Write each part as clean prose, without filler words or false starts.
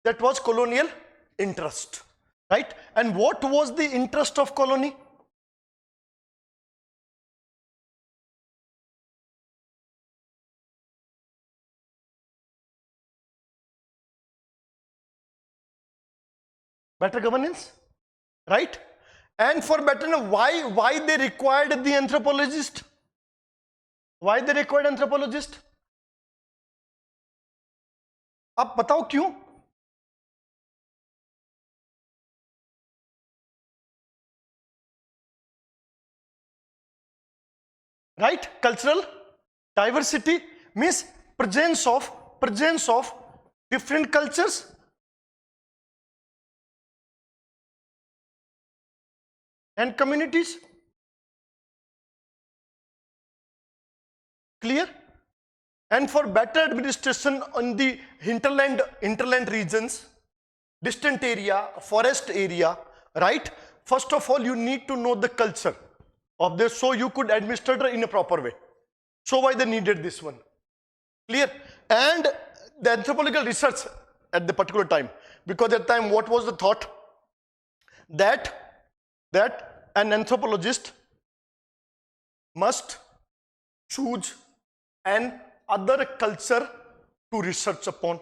That was colonial interest, right? And what was the interest of colony? Better governance, right? And for better, why they required the anthropologist? Why they required anthropologist? आप बताओ क्यों? Right? Cultural diversity means presence of different cultures. And communities. Clear? And for better administration on the hinterland regions, distant area, forest area, right? First of all, you need to know the culture of this so you could administer in a proper way. So why they needed this one? Clear? And the anthropological research at the particular time, because at the time what was the thought? That an anthropologist must choose an other culture to research upon,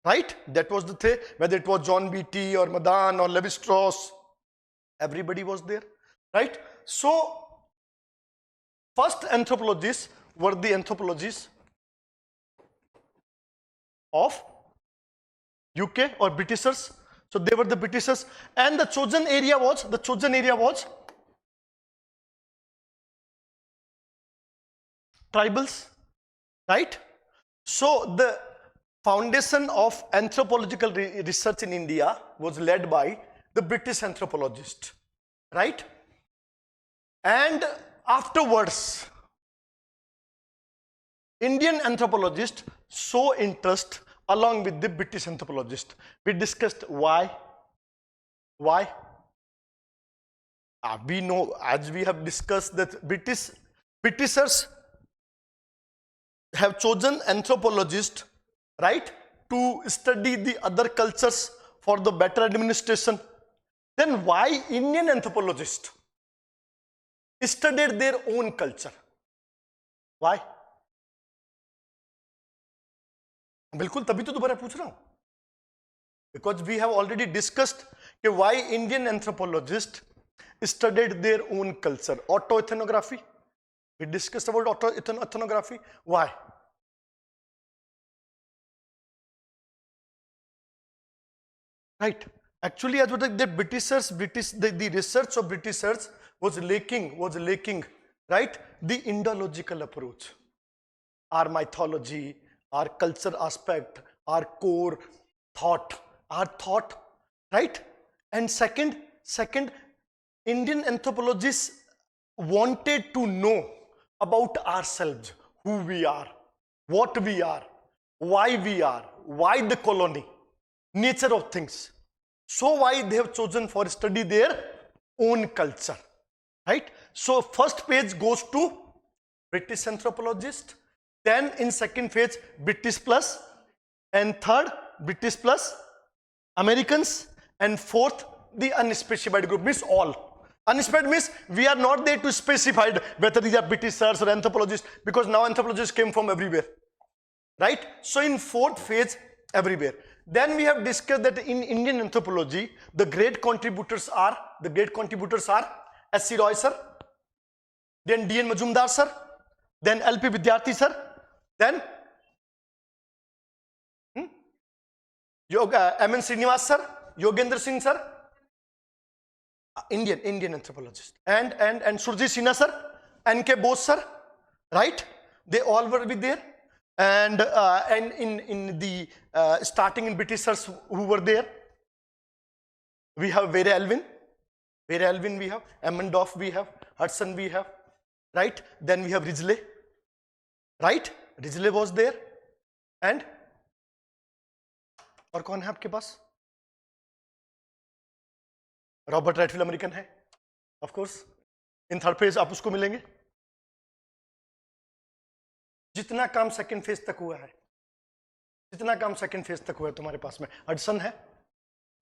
right? That was the thing. Whether it was John Beatty or Madan or Levi-Strauss, everybody was there, right? So first anthropologists were the anthropologists of UK or Britishers. So they were the Britishers, and the chosen area was tribals, right? So the foundation of anthropological research in India was led by the British anthropologist, right? And afterwards, Indian anthropologists show interest along with the British anthropologist. We discussed why. We know, as we have discussed, that Britishers have chosen anthropologists, right, to study the other cultures for the better administration. Then why Indian anthropologists studied their own culture? Why? बिल्कुल, तभी तो दोबारा पूछ रहा हूं. Because we have already discussed why Indian anthropologists studied their own culture. Autoethnography. We discussed about autoethnography. Why? Right. Actually, as the Britishers, the research of Britishers was lacking, right? The Indological approach. Our mythology, our culture aspect, our core thought, right? And second, Indian anthropologists wanted to know about ourselves, who we are, what we are, why the colony, nature of things. So why they have chosen for study their own culture, right? So first page goes to British anthropologist, then in second phase British plus, and third British plus Americans, and fourth the unspecified group, means all. Unspecified means we are not there to specify whether these are Britishers or anthropologists, because now anthropologists came from everywhere, right? So in fourth phase, everywhere. Then we have discussed that in Indian anthropology, the great contributors are S.C. Roy sir, then D.N. Majumdar sir, then L.P. Vidyarthi sir, then M.N. Srinivas sir, Yogendra Singh sir, Indian anthropologist, and Surjit Sinha sir, N.K. Bose sir, right? They all were with there. And in the starting in Britishers who were there, we have Vera Elvin, we have Emmendorf, we have Hudson, we have, right? Then we have Ridgely, right? Ridgely was there, and और कौन है आपके पास? Robert राइटफील्ड American है, of course. In third phase आप उसको मिलेंगे. जितना काम सेकंड फेज तक हुआ है, जितना काम सेकंड फेज तक हुआ है तुम्हारे पास में, हडसन है,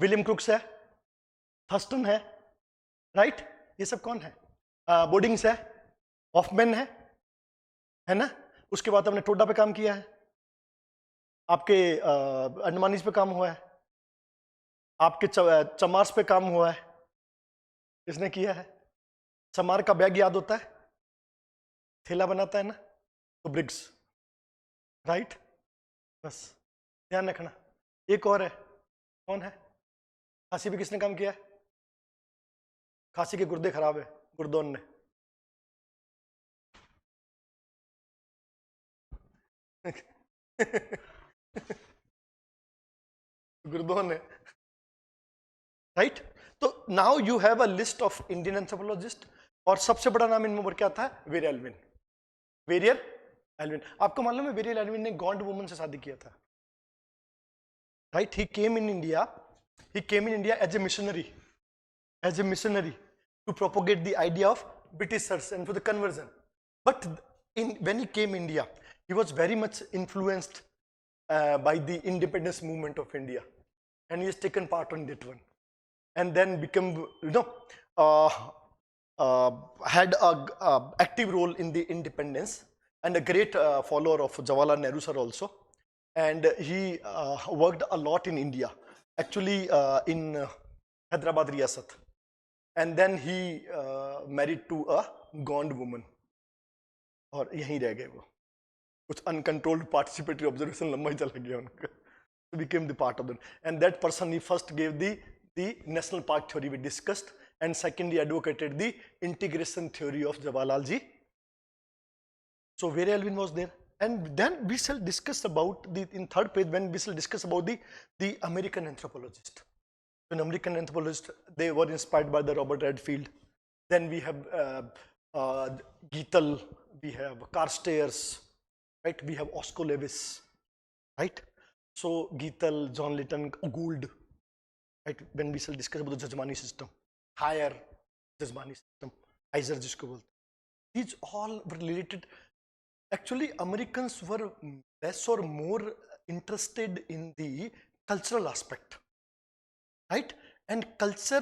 विलियम क्रुक्स है, थर्स्टन है, राइट, ये सब कौन है? बोर्डिंग्स है, हॉफमैन है ना। उसके बाद हमने टोडा पे काम किया है, आपके अंडमानीज पे काम हुआ है, आपके चमार्स पे काम हुआ है, किसने किया है? चमार का बैग याद होता है, थैला बनाता है ना, तो ब्रिग्स, राइट, बस ध्यान रखना। एक और है, कौन है? खांसी पे किसने काम किया है? खांसी के गुर्दे खराब है, गुर्दोन ने। गुर्दोन है, राइट। तो now you have a list of Indian anthropologist, और सबसे बड़ा नाम इनमें ऊपर क्या था? Verrier Elwin. वेरियर एल्विन, आपको मालूम है वेरियर एल्विन ने गॉन्ड वुमन से शादी किया था, right. He came in India as a missionary to propagate the idea of Britishers and for the conversion. But when he came India, he was very much influenced by the independence movement of India, and he has taken part on that one, and then become, uh, had a active role in the independence, and a great follower of Jawaharlal Nehru sir also, and he worked a lot in India, actually in Hyderabad Riyasat. And then he married to a Gond woman, और यहीं रह गए वो, कुछ uncontrolled participatory observation लंबा ही चला गया उनका, so became the part of them. And that person, he first gave the national park theory we discussed, and second he advocated the integration theory of Jawaharlal ji. So Veeray Alvin was there, and then we shall discuss about in third page, when we shall discuss about the American anthropologist. An American anthropologist, they were inspired by the Robert Redfield. Then we have Geetal, we have Carstairs, right? We have Oscar Lewis, right? So Geetal, John Lytton, Gould, right? When we shall discuss about the Jajmani system, higher Jajmani system, Heiser जिसको बोलते हैं, these all were related. Actually, Americans were less or more interested in the cultural aspect. Right? And culture,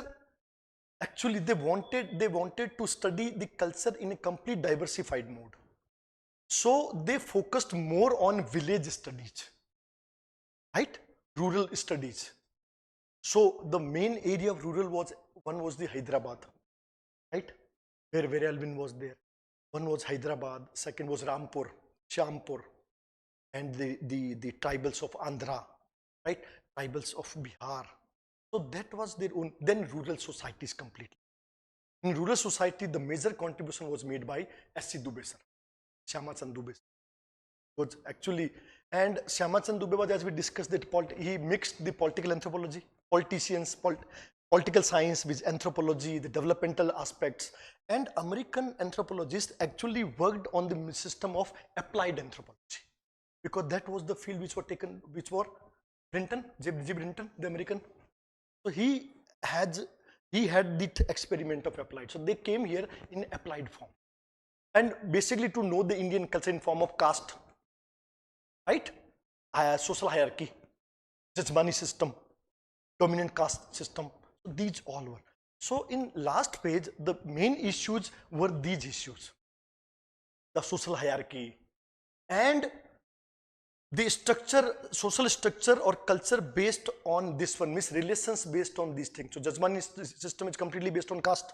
actually they wanted to study the culture in a complete diversified mode. So they focused more on village studies, right? Rural studies. So the main area of rural was, one was the Hyderabad, right? Where Veeray Alvin was there. One was Hyderabad, second was Rampur, Shampur, and the tribals of Andhra, right? Tribals of Bihar. So that was their own. Then rural societies completely. In rural society, the major contribution was made by S.C. Dubey sir, Shyama Chand Dubey sir. Was actually, and Shyama Chand Dubey was, as we discussed, that he mixed the political anthropology, political science with anthropology, the developmental aspects, and American anthropologists actually worked on the system of applied anthropology, because that was the field which were Brinton, J.B. Brinton, the American. So he had the experiment of applied. So they came here in applied form, and basically to know the Indian culture in form of caste, right? Social hierarchy, Jajmani system, dominant caste system. So these all were. So in last page, the main issues were these issues: the social hierarchy and the structure, social structure or culture based on this one, means relations based on these things. So Jajmani system is completely based on caste,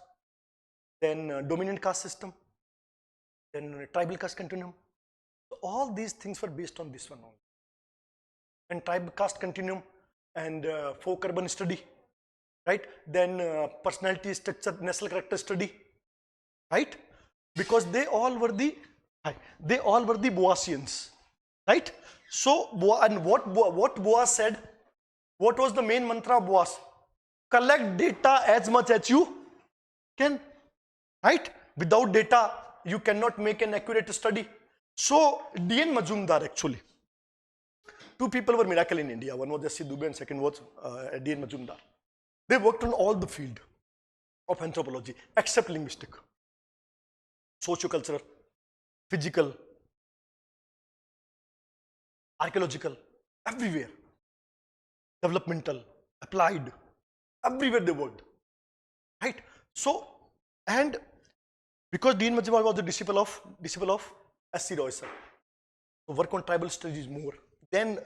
then dominant caste system, then tribal caste continuum. So all these things were based on this one only. And tribal caste continuum and folk urban study, right? Then personality structure, national character study, right? Because they all were the Boasians, right? So, and what Boas said, what was the main mantra of Boas? Collect data as much as you can, right? Without data, you cannot make an accurate study. So, D.N. Majumdar, actually, two people were miracle in India. One was S.C. Dubey and second was D.N. Majumdar. They worked on all the field of anthropology except linguistic, socio-cultural, physical, archaeological, everywhere. Developmental, applied, everywhere they worked. Right? So, and because D.N. Majumdar was the disciple of S.C. Roy sir, so work on tribal studies more, then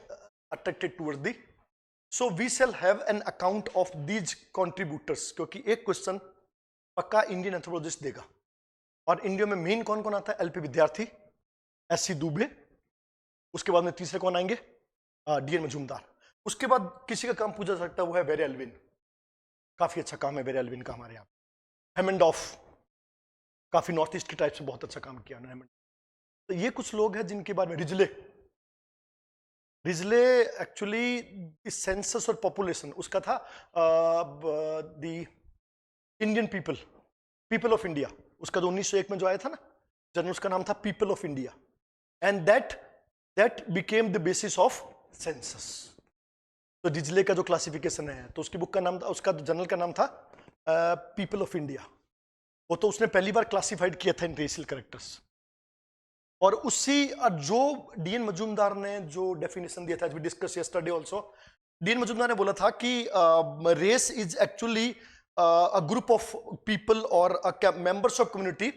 attracted towards the. So we shall have an account of these contributors, क्योंकि एक question पक्का Indian anthropologist देगा. और India में main कौन कौन आता है? एलपी विद्यार्थी, एस.सी. दुबे, उसके बाद में तीसरे कौन आएंगे? डी.एन. मजूमदार. उसके बाद किसी का काम पूछा सकता है, वो है वेरे एल्विन. काफी अच्छा काम है वेरे एल्विन का हमारे यहाँ. हेमंडॉफ, काफी नॉर्थ ईस्ट की टाइप से बहुत अच्छा काम किया उन्होंने. तो ये कुछ लोग हैं जिनके बारे में. रिजले एक्चुअली सेंसस और पॉपुलेशन उसका था the Indian people of India, उसका जो 1901 में जो आया था ना जर्नल, उसका नाम था people of India, and that became the basis of census. तो रिजले का जो क्लासिफिकेशन है, तो उसकी बुक का नाम था, उसका जर्नल का नाम था पीपल ऑफ इंडिया. वो तो उसने पहली बार क्लासिफाइड किया था इन रेशियल कैरेक्टर्स. और उसी जो डी.एन. मजूमदार ने जो डेफिनेशन दिया था, we discuss yesterday also, D N. Majumdar ने बोला था कि race is actually a group of people और members of community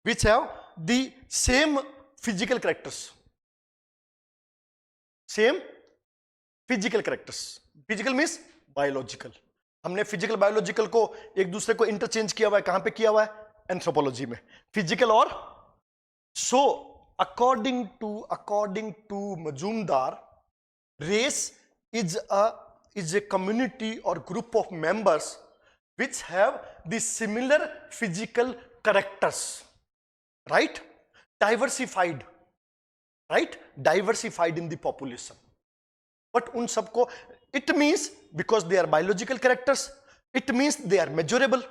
which have the same physical characters. Same physical characters. Physical means biological. हमने फिजिकल बायोलॉजिकल को एक दूसरे को इंटरचेंज किया हुआ है. कहां पे किया हुआ है? एंथ्रोपोलॉजी में. फिजिकल और so according to Majumdar, race is a community or group of members which have the similar physical characters, right? Diversified in the population. But उन सबको, it means because they are biological characters, it means they are measurable,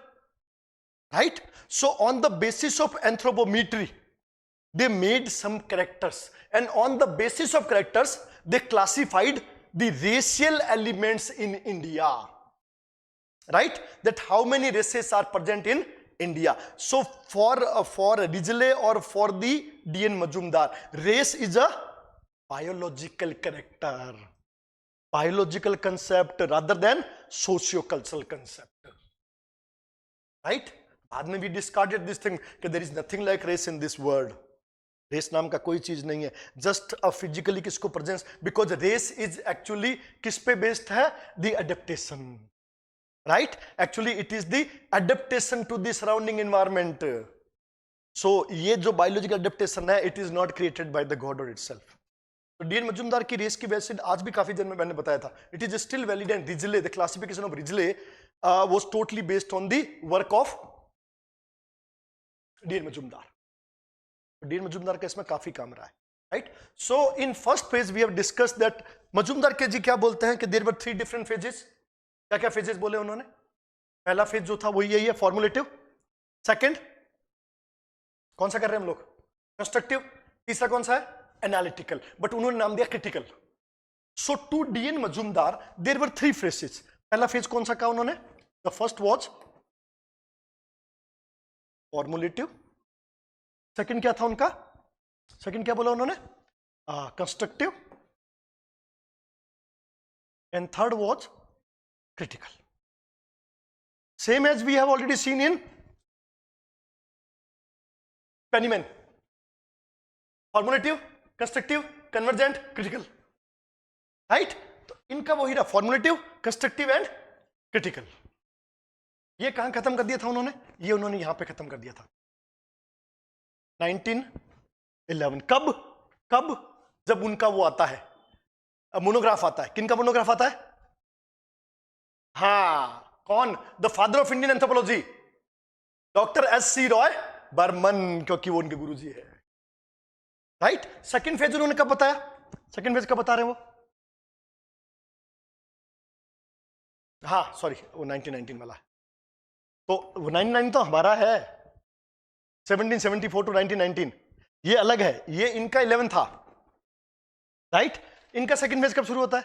right? So on the basis of anthropometry, they made some characters, and on the basis of characters they classified the racial elements in India, right? That how many races are present in India. So for Ridgely or for the D.N. Majumdar, race is a biological character, biological concept rather than socio-cultural concept, right? बाद में we discarded this thing that there is nothing like race in this world. Race नाम का कोई चीज नहीं है. Just a physically किसको presence, because race is actually किस पे बेस्ड है? The adaptation, right? Actually it is the adaptation to the surrounding environment. So ये जो बायोलॉजिकल एडेप्टेशन है, it is not created by the god और itself. तो D N. Majumdar की रेस की वैसे आज भी काफी जन्म मैंने बताया था, it is still valid. And Risley, the classification of Risley was totally based on the work of D N. Majumdar. D N. Majumdar का इसमें काफी काम रहा है, right? So in first phase we have discuss that Majumdar के जी क्या बोलते हैं कि देयर वर 3 डिफरेंट फेजेस. क्या क्या फेजेस बोले उन्होंने? पहला फेज जो था वही यही है, फॉर्मुलेटिव. सेकंड कौन सा कर रहे हैं हम लोग? कंस्ट्रक्टिव. तीसरा कौन सा है? एनालिटिकल. बट उन्होंने नाम दिया critical. So to D N. Majumdar there were 3 phases. पहला फेज कौन सा कहा उन्होंने? The first was formulative. Second क्या था उनका? सेकंड क्या बोला उन्होंने? Constructive. And third was critical. Same as we have already seen in Penniman. Formulative, constructive, convergent, critical, right? तो इनका वही रहा, फॉर्मुलेटिव, कंस्ट्रक्टिव एंड क्रिटिकल. ये कहां खत्म कर दिया था उन्होंने? ये उन्होंने यहां पे खत्म कर दिया था 1911. कब? जब उनका वो आता है, मोनोग्राफ आता है. किनका मोनोग्राफ आता है? हाँ, कौन? The father of Indian anthropology, doctor S C. Roy Burman, क्योंकि वो उनके गुरुजी है, राइट? सेकंड फेज उन्होंने कब बताया? सेकंड फेज कब बता रहे हैं वो? हाँ सॉरी, वो 1919 वाला है. तो वो 1919 तो हमारा है, 1774 टू 1919. ये अलग है, ये इनका 11 था, राइट? इनका सेकंड फेज कब शुरू होता है?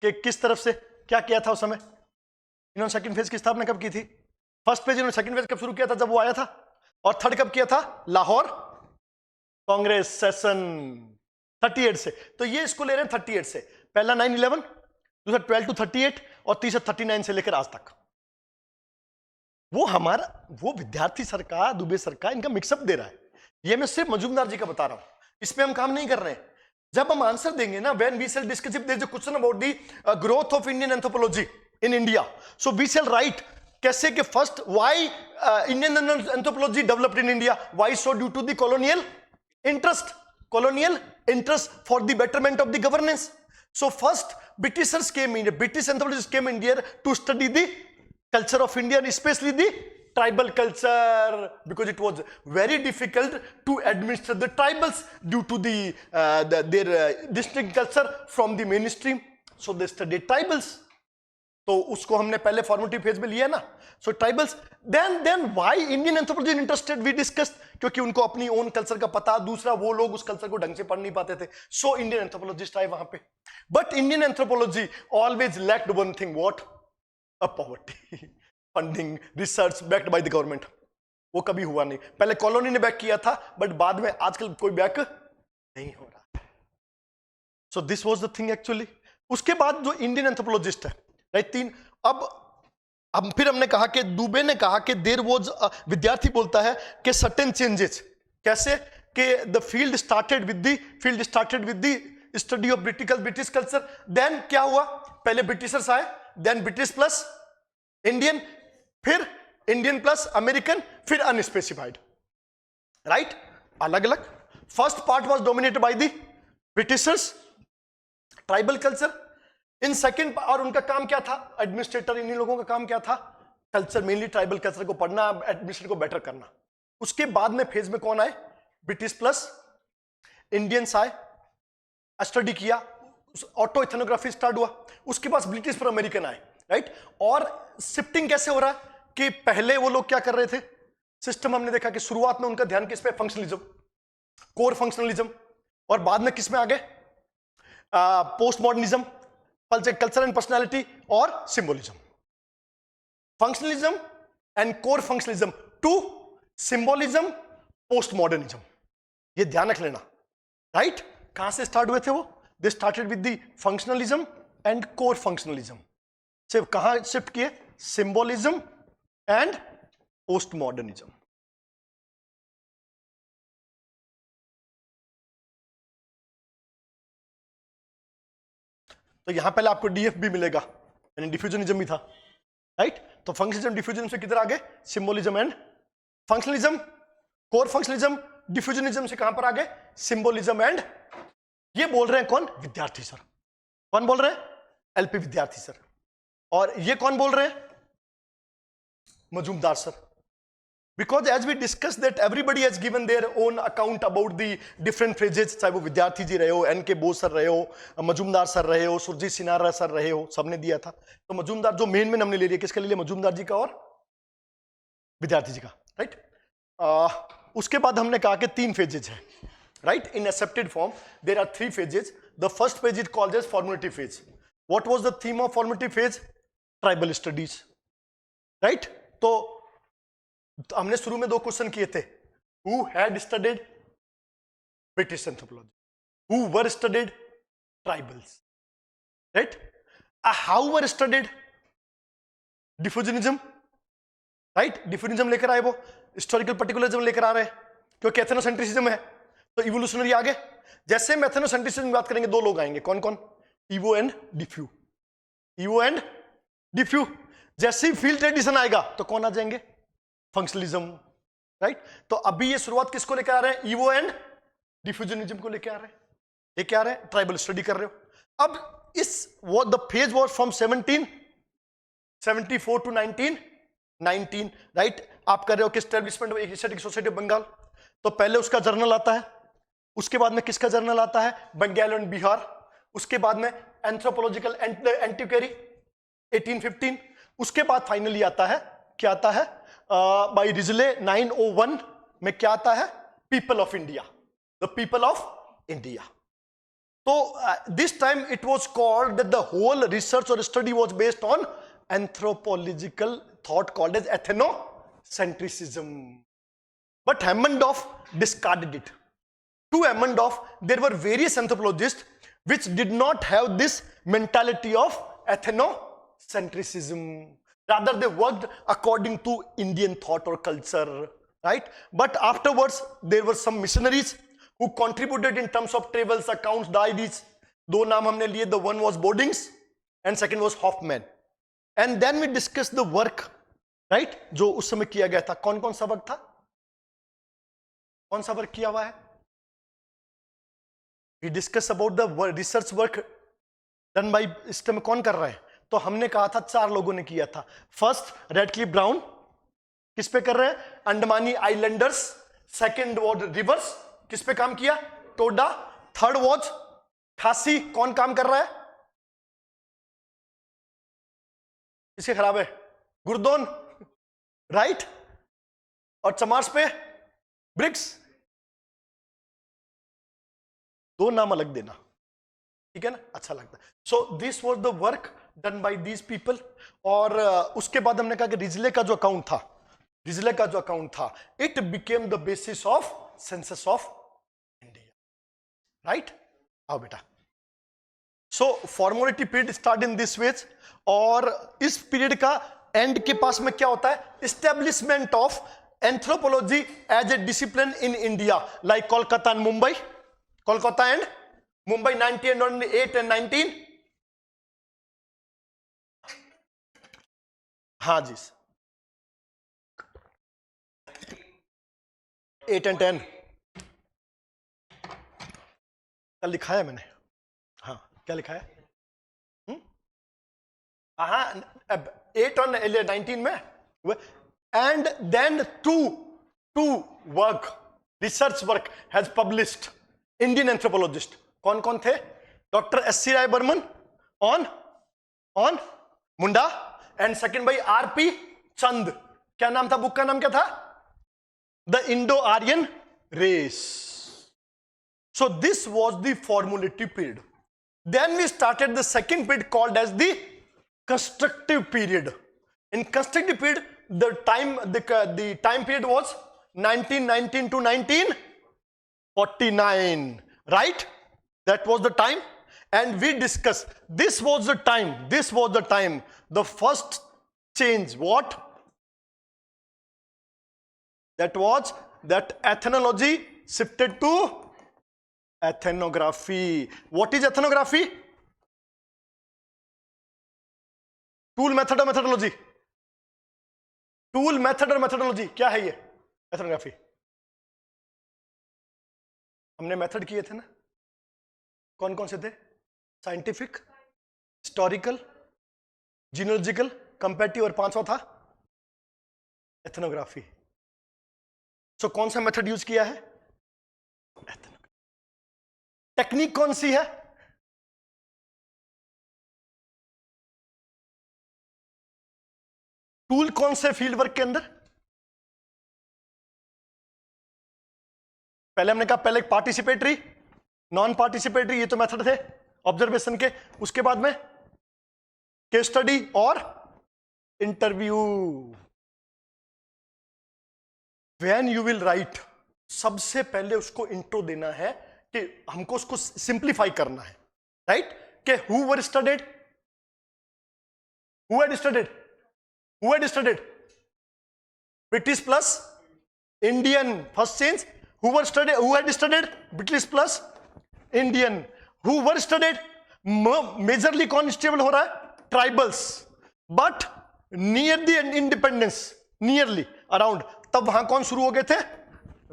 कि किस तरफ से क्या किया था उस समय? इन्होंने सेकंड फेज की स्थापना कब की थी? फर्स्ट फेज इन्होंने सेकंड फेज कब शुरू किया था? जब वो आया था. और थर्ड कब किया था? लाहौर कांग्रेस सेशन. 38 से, तो ये इसको ले रहे हैं 38 से, पहला 9/11, दूसरा 12 to 38 और तीसरा 39 से लेकर आज तक। वो हमारा, वो विद्यार्थी सरकार, दुबे सरकार इनका मिक्सअप दे रहा है। ये मैं सिर्फ मजूमदार जी का बता रहा हूं, इसमें हम काम नहीं कर रहे हैं। जब हम आंसर देंगे ना, when we shall discuss if there is a question about the growth of Indian anthropology in India, so we shall write कैसे कि first why Indian anthropology developed in India, why so due to the colonial interest for the betterment of the governance. So first Britishers came in, British anthropologists came in India to study the culture of India and especially the tribal culture, because it was very difficult to administer the tribals due to their distinct culture from the mainstream. So they studied tribals. तो उसको हमने पहले formative phase में लिया ना. So tribals, then why Indian anthropology interested, we discussed, क्योंकि उनको अपनी ओन कल्चर का पता, दूसरा वो लोग उस कल्चर को ढंग से पढ़ नहीं पाते थे, सो इंडियन एंथ्रोपोलॉजिस्ट आए वहां पे. But Indian anthropology always lacked one thing, what? A poverty. Funding, research backed by the government, वो कभी हुआ नहीं. पहले कॉलोनी ने बैक किया था, बट बाद में आजकल कोई बैक नहीं हो रहा. सो this was the thing actually. उसके बाद जो इंडियन एंथ्रोपोलॉजिस्ट है, राइट, तीन. अब फिर हमने कहा कि दुबे ने कहा कि देयर वाज, विद्यार्थी बोलता है कि सर्टेन चेंजेस. कैसे? कि the field started with the study of British culture. Then क्या हुआ? पहले ब्रिटिशर्स आए, देन ब्रिटिश प्लस इंडियन, फिर इंडियन प्लस अमेरिकन, फिर अनस्पेसिफाइड. राइट, अलग अलग. First part was dominated by the Britishers, tribal culture. In second, और उनका काम क्या था? एडमिनिस्ट्रेटर, इन लोगों का काम क्या था? कल्चर, मेनली ट्राइबल कल्चर को पढ़ना, एडमिनिस्ट्रेट को बेटर करना. उसके बाद में फेज में कौन आए? ब्रिटिश प्लस इंडियंस आए, स्टडी किया, ऑटो इथनोग्राफी स्टार्ट हुआ. उसके बाद ब्रिटिश पर अमेरिकन आए. राइट, और शिफ्टिंग कैसे हो रहा है कि पहले वो लोग क्या कर रहे थे? सिस्टम हमने देखा कि शुरुआत में उनका ध्यान किस पे? Functionalism, core functionalism. और बाद में किस में आ गए? Post modernism, culture and personality और symbolism. Functionalism and core functionalism to symbolism, post modernism. ये ध्यान रख लेना. राइट, कहां से स्टार्ट हुए थे वो? दे started with the functionalism and core functionalism. सिर्फ कहां शिफ्ट किए? Symbolism and post modernism. तो यहां पहले आपको डीएफ भी मिलेगा, यानी डिफ्यूजनिज्म भी था. राइट, तो फंक्शनलिज्म डिफ्यूजनिज्म से किधर आ गए? Symbolism and functionalism. Core functionalism diffusionism से कहां पर आ गए? Symbolism and. ये बोल रहे हैं कौन? विद्यार्थी सर. कौन बोल रहे हैं? एलपी विद्यार्थी सर. और ये कौन बोल रहे हैं? Majumdar sir. Because as we discussed that everybody has given their own account about the different phrases, चाहे वो विद्यार्थी जी रहे हो, एन के बोस सर रहे हो, मजूमदार सर रहे हो, सुरजीत सिन्हा सर रहे हो, सबने दिया था. तो मजूमदार जो मेन में हमने ले लिया, किसका ले लिया? मजूमदार जी का और विद्यार्थी जी का. राइट, उसके बाद हमने कहा कि 3 फेजेज है. Right, in accepted form there are 3 phases. The first phase is called as formative phase. What was the theme of formative phase? Tribal studies. Right, तो हमने शुरू में 2 क्वेश्चन किए थे. Who had studied British anthropology? Who were studied tribals? Right? How were studied diffusionism? Right? Diffusionism लेकर आए वो, historical particularism लेकर आ रहे हैं, क्योंकि एथनोसेंट्रिसिज्म है, तो इवोल्यूशनरी आगे. जैसे हम एथनोसेंट्रिसिज्म की बात करेंगे, 2 लोग आएंगे. कौन कौन? Evo and diffu. Evo and diffu. जैसे ही फील्ड ट्रेडिशन आएगा तो कौन आ जाएंगे? फंक्शनलिज्म. राइट, तो अभी ये शुरुआत किसको लेकर आ रहे हैं? इवो एंड डिफ्यूजनिज्म को लेकर आ रहे हैं. ये क्या आ रहे हैं? ट्राइबल स्टडी कर रहे हो. अब इस वो the phase was from 1774 to 1919. Right, आप कर रहे हो कि establishment of Asiatic Society of Bengal. तो पहले उसका जर्नल आता है, उसके बाद में किसका जर्नल आता है? बंगाल एंड बिहार. उसके बाद में एंथ्रोपोलॉजिकल एंटिक्वेरी 1815. उसके बाद फाइनली आता है, क्या आता है? बाई रिजले 901 में क्या आता है? People of India, the people of India. तो this time it was called that the whole research और study was based on anthropological thought called as ethnocentrism. But Haimendorf discarded it. to Emmendorf, there were various anthropologists which did not have this mentality of ethnocentrism. Rather, they worked according to Indian thought or culture, right? But afterwards, there were some missionaries who contributed in terms of travels, accounts, diaries. दो नाम हमने लिए, the one was Boardings and second was Hoffman. And then we discussed the work, right? जो उस समय किया गया था. कौन कौन सा वर्क था? कौन सा वर्क किया हुआ है? We discussed about the research work done by, इस समय कौन कर रहा है? तो हमने कहा था 4 लोगों ने किया था. फर्स्ट रेडक्लिफ ब्राउन, किस पे कर रहे हैं? अंडमानी आइलैंडर्स. सेकंड वॉज रिवर्स, किस पे काम किया? टोडा. थर्ड वॉज खासी, कौन काम कर रहा है? किसके खराब है? गुरदौन, राइट. और चमार्स पे ब्रिक्स. 2 नाम अलग देना, ठीक है ना, अच्छा लगता है. So this was the work done by these people. और उसके बाद हमने कहा कि रिजले का जो अकाउंट था, रिजले का जो अकाउंट था, it became the basis of census of India, right. आओ बेटा. So formality period start in this ways. और इस पीरियड का एंड के पास में क्या होता है? Establishment of anthropology as a discipline in India, like Kolkata and Mumbai. Kolkata and Mumbai 1908 and 19. हाँ जी, 8 and 10 कल लिखा है मैंने. हाँ, क्या लिखा है? हाँ, 8 और 19 में. And then to work, research work has published Indian anthropologist. कौन कौन थे? Doctor S C. Roy Burman on Munda, and second by R P. Chand. क्या नाम था? बुक का नाम क्या था? The Indo Aryan race. So this was the formulative period. Then we started the second period called as the constructive period. In constructive period, the time period was 1919 to 1949, right? That was the time. And we discussed, this was the time, the first change. What? That was that ethnology shifted to ethnography. What is ethnography? Tool, method और methodology. Tool, method और methodology क्या है ये? Ethnography. हमने method किए थे ना, कौन कौन से थे? साइंटिफिक, हिस्टोरिकल, जीनोलॉजिकल, कंपैरेटिव, और 5वां था एथनोग्राफी. सो कौन सा मेथड यूज किया है? एथनोग्राफी. टेक्निक कौन सी है? टूल कौन से फील्ड वर्क के अंदर? पहले हमने कहा, पहले पार्टिसिपेटरी, नॉन पार्टिसिपेटरी, ये तो मेथड थे ऑब्जर्वेशन के. उसके बाद में केस स्टडी और interview. When you will write, सबसे पहले उसको इंट्रो देना है कि हमको उसको सिंप्लीफाई करना है, राइट? कि who were studied, who had studied, who had studied? British plus Indian. First change. Who had studied? British plus Indian. Who were studied? Majorly कौन स्टेबल हो रहा है? Tribals. But near the independence, nearly around, तब वहां कौन शुरू हो गए थे?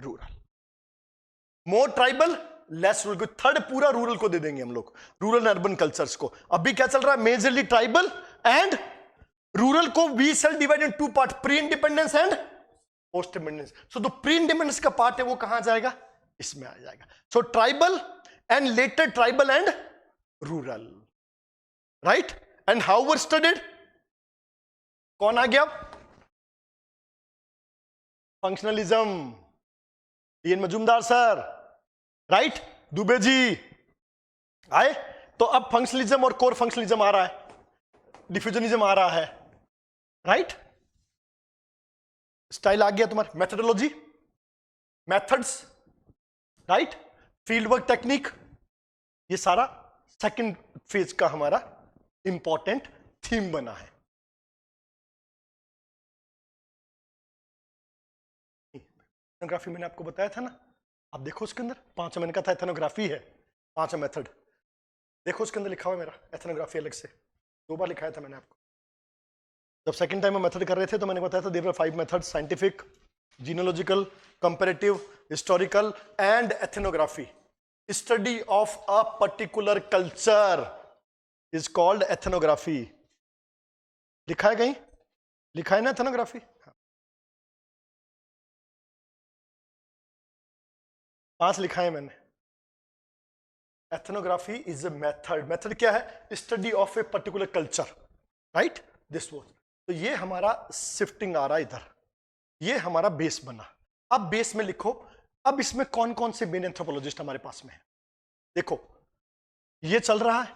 Rural. More tribal, less rural. Third पूरा रूरल को दे देंगे हम लोग, रूरल अर्बन कल्चर्स को. अभी क्या चल रहा है? मेजरली ट्राइबल एंड रूरल को we shall divide in 2 part, pre independence and post independence. So the pre independence का पार्ट है वो कहां जाएगा? इसमें आ जाएगा. So tribal and later tribal and rural, right? And how were studied? कौन आ गया? Functionalism, T N Majumdar sir, right? Dube ji आए. तो अब फंक्शनलिज्म और कोर फंक्शनलिज्म आ रहा है, डिफ्यूजनिज्म आ रहा है, राइट? स्टाइल आ गया तुम्हारा. Methodology, methods, right? Field work technique, ये सारा सेकंड फेज का हमारा इंपॉर्टेंट थीम बना है। एथनोग्राफी मैंने आपको बताया था ना, आप देखो उसके अंदर 5 मैंने कहा था एथनोग्राफी है, 5 मेथड, देखो उसके अंदर लिखा हुआ है मेरा एथनोग्राफी अलग से 2 बार लिखाया था मैंने आपको। जब सेकंड टाइम हम मेथड कर रहे थे तो मैंने बताया था there were 5 method, scientific, genealogical, comparative, historical and ethnography. Study of a particular culture is called ethnography. लिखा है कहीं? लिखा है ना एथनोग्राफी? 5 लिखा है मैंने। Ethnography is a method, method क्या है? Study of a particular culture, right, this was. तो ये हमारा शिफ्टिंग आ रहा है इधर, ये हमारा बेस बना। अब बेस में लिखो, अब इसमें कौन कौन से मेन एंथ्रोपोलॉजिस्ट हमारे पास में है। देखो ये चल रहा है,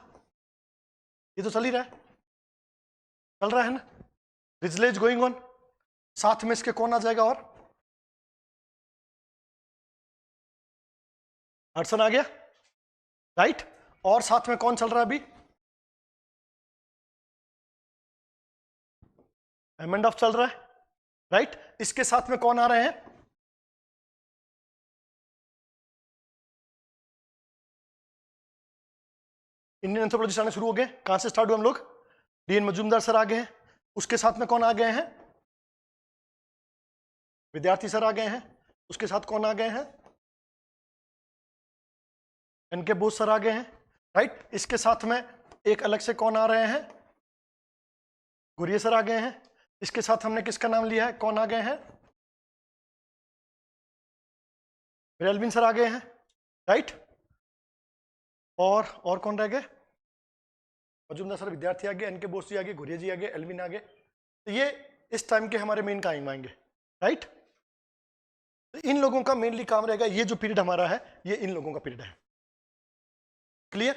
ये तो चल ही रहा है, चल रहा है ना, रिजले इज गोइंग ऑन। साथ में इसके कौन आ जाएगा? और हडसन आ गया, राइट। और साथ में कौन चल रहा है अभी? एमेंडॉफ चल रहा है, राइट। इसके साथ में कौन आ रहे हैं? इंडियन एंथ्रोपोलॉजिस्ट आने शुरू हो गए। कहां से स्टार्ट हुए हम लोग? डीएन मजूमदार सर आ गए हैं। उसके साथ में कौन आ गए हैं? विद्यार्थी सर आ गए हैं। उसके साथ कौन आ गए हैं? एनके बोस सर आ गए हैं, राइट। इसके साथ में एक अलग से कौन आ रहे हैं? गुरिये सर आ गए हैं। इसके साथ हमने किसका नाम लिया है? कौन आ गए हैं? रेलविन सर आ गए हैं, राइट। और कौन रह गए? मजूमदार सर, विद्यार्थी आ गए, एनके बोस जी आ गए, गुरिये जी आ गए, एलविन आ गए। तो ये इस टाइम के हमारे मेन काम आएंगे, राइट। तो इन लोगों का मेनली काम रहेगा, ये जो पीरियड हमारा है ये इन लोगों का पीरियड है। क्लियर?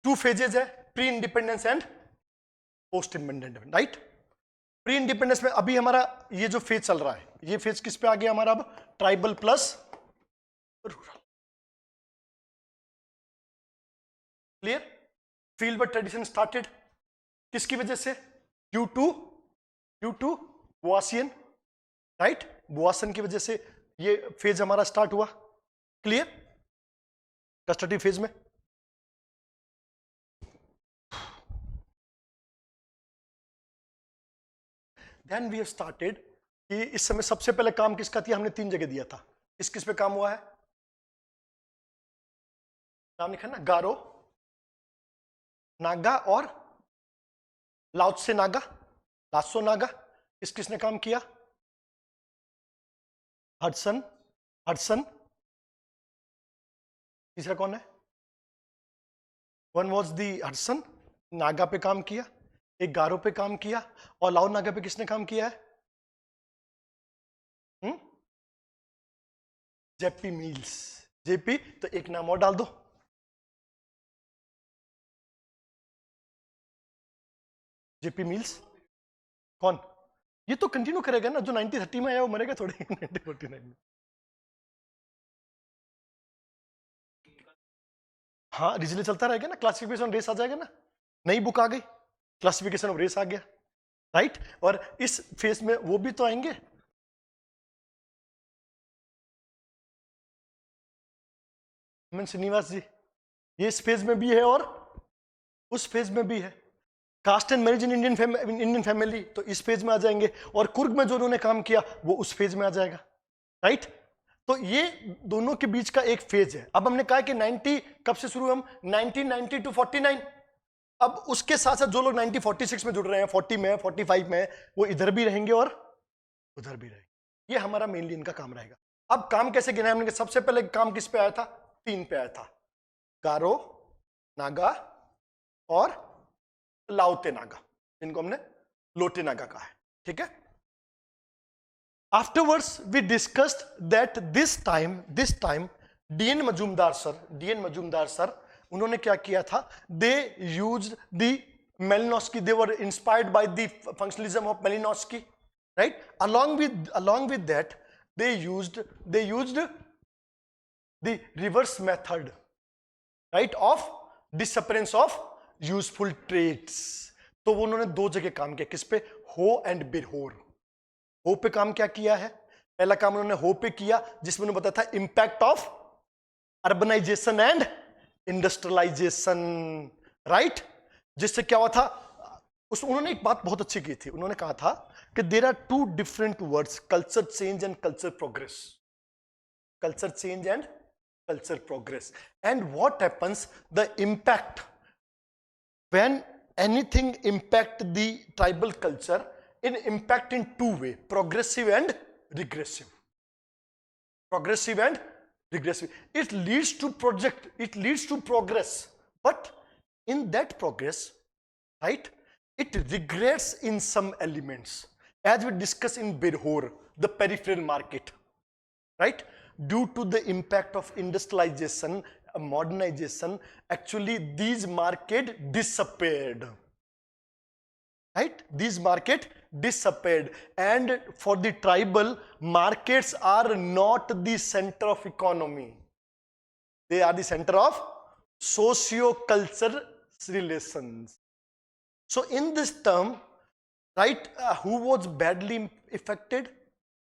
2 फेजेज है, pre independence and post independence, right. Pre independence में अभी हमारा ये जो फेज चल रहा है, ये फेज किस पे आ गया हमारा? अब tribal plus rural. Clear? Field work tradition started किसकी वजह से? Due to Boasian, right. Boasian की वजह से ये फेज हमारा स्टार्ट हुआ। क्लियर? कस्टडी फेज में देन वी हैव स्टार्टेड कि इस समय सबसे पहले काम किसका किया? हमने 3 जगह दिया था। किस किस पे काम हुआ है? नाम लिखा ना, गारो, नागा और लाओत्से नागा, लात्सो नागा। किस किसने काम किया? Hudson, Hudson. तीसरा कौन है? One was the Hudson, Naga पे काम किया, एक गारो पे काम किया, और लाओ नागा पे किसने काम किया है? JP mills, JP. तो एक नाम और डाल दो, जेपी मिल्स। कौन? ये तो कंटिन्यू करेगा ना, जो 1930 में आया वो मरेगा थोड़ी 1949 में। हाँ, रिजल्ट चलता रहेगा ना, क्लासिफिकेशन रेस आ जाएगा ना, नई बुक आ गई, क्लासिफिकेशन ऑफ रेस आ गया, राइट। और इस फेज में वो भी तो आएंगे। श्रीनिवास जी, ये इस फेज में भी है और उस फेज में भी है। Caste and marriage in Indian family तो इस फेज में आ जाएंगे, और कुर्ग में जो उन्होंने काम किया वो उस फेज में आ जाएगा, राइट। तो ये दोनों के बीच का एक फेज है। अब हमने कहा कि 90 कब से शुरू, हम 1990 टू 49। अब उसके साथ साथ जो लोग 1946 में जुड़ रहे हैं, 40 में, 45 में, वो इधर भी रहेंगे और उधर भी रहेंगे। ये हमारा मेनली इनका काम रहेगा। अब काम कैसे गिना हमने? सबसे पहले काम किस पे आया था? 3 पे आया था, गारो, नागा और लाओते नागा, इनको हमने लोटे नागा कहा है, ठीक है। Afterwards, we discussed that this time, D N Majumdar sir, उन्होंने क्या किया था? They used the Malinowski. They were inspired by the functionalism of Malinowski, right? Along with that, they used the reverse method, right, of disappearance of useful trades. तो वो उन्होंने दो जगह काम किया, किस पे? हो एंड बिरहोर। हो पे काम क्या किया है? पहला काम उन्होंने हो पे किया, जिसमें उन्होंने बताया था impact of urbanisation and industrialisation, right. जिससे क्या हुआ था, उन्होंने एक बात बहुत अच्छी की थी, उन्होंने कहा था कि there are two different words, culture change and culture progress. Culture change and culture progress. And what happens, the impact, when anything impact the tribal culture, in impact in two way, progressive and regressive. Progressive and regressive. It leads to project, it leads to progress, but in that progress, right, it regrets in some elements, as we discuss in Birhor, the peripheral market, right. Due to the impact of industrialization, modernization, actually these market disappeared, right. These market disappeared, and for the tribal, markets are not the center of economy, they are the center of socio-cultural relations. So in this term, right, who was badly affected?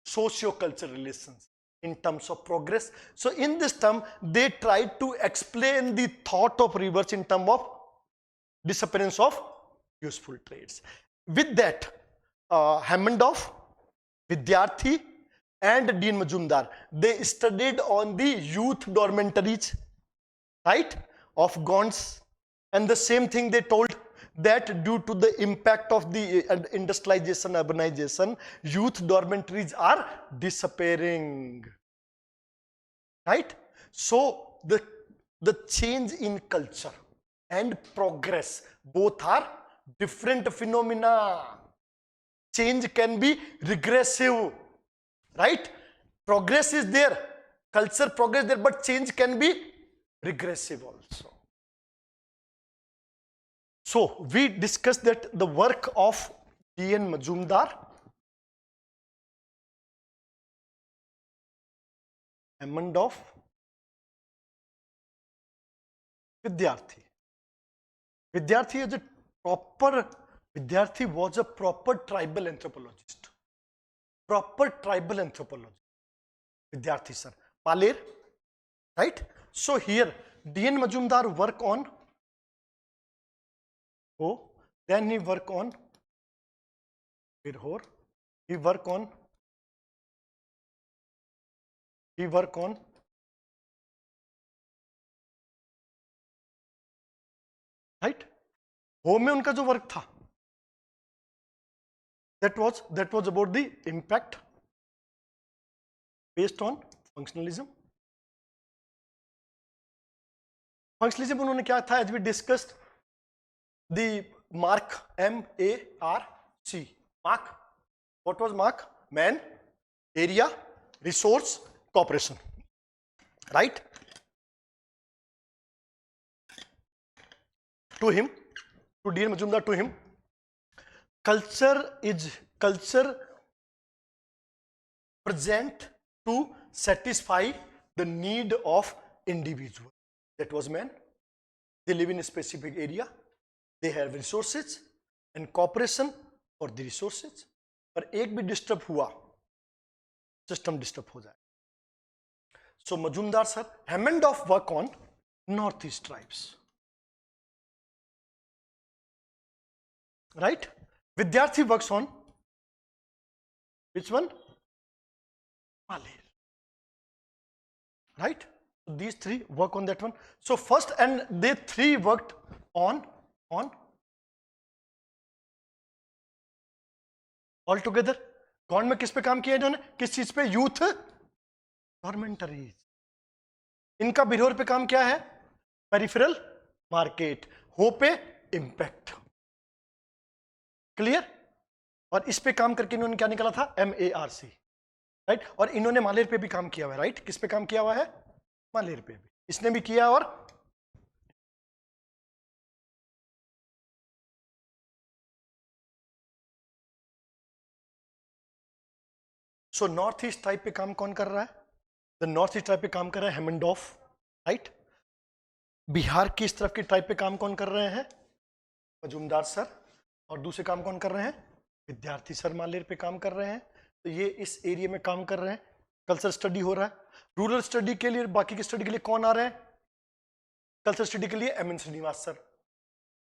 Socio-cultural relations in terms of progress. So in this term, they tried to explain the thought of rivers in terms of disappearance of useful trades. With that, Hammondorf, Vidyarthi, and Dean Majumdar, they studied on the youth dormitories, right, of Gonds, and the same thing they told, that due to the impact of the industrialization, urbanization, youth dormitories are disappearing, right. So the change in culture and progress, both are different phenomena. Change can be regressive, right. Progress is there, culture progress there, but change can be regressive also. So we discussed that the work of D.N. Majumdar, Hammondorf, Vidyarthi. Vidyarthi is a proper, Vidyarthi was a proper tribal anthropologist. Proper tribal anthropologist. Vidyarthi sir. Paler, right? So here D.N. Majumdar work on Ho, then he work on Birhor, he work on right. हो में उनका जो work था, that was about the impact based on functionalism. Functionalism उन्होंने क्या था, as we discussed, the mark MARC. Mark, what was mark? Man, area, resource, cooperation, right. To him, to D.N. Majumdar, to him, culture present to satisfy the need of individual. That was man. They live in a specific area, they have resources and cooperation for the resources. पर एक भी disturb हुआ, system disturb हो जाए. So Majumdar sir, Hammondorf work on Northeast tribes, right. Vidyarthi works on which one? Maler, right. These three work on that one. So first, and they three worked on all together. Gone में किस पे काम किया इन्होंने, किस चीज पे? Youth डॉर्मेंटरीज. इनका बिरहोर पे काम क्या है? Peripheral market. हो पे इंपैक्ट. क्लियर. और इस पे काम करके इन्होंने क्या निकाला था? MARC, right. और इन्होंने मालेर पे भी काम किया हुआ है, राइट. किस पे काम किया हुआ है? मालेर पे भी इसने भी किया. और सो नॉर्थ ईस्ट टाइप पे काम कौन कर रहा है? द नॉर्थ ईस्ट ट्राइब पे काम कर रहे हैं हेमनडॉफ, राइट। बिहार की इस तरफ की ट्राइब पे काम कौन कर रहे हैं? मजूमदार सर। और दूसरे काम कौन कर रहे हैं? विद्यार्थी सर मालेर पे काम कर रहे हैं। तो ये इस एरिया में काम कर रहे हैं, कल्चर स्टडी हो रहा है। रूरल स्टडी के लिए, बाकी की स्टडी के लिए कौन आ रहे हैं? कल्चर स्टडी के लिए M N. Srinivas sir,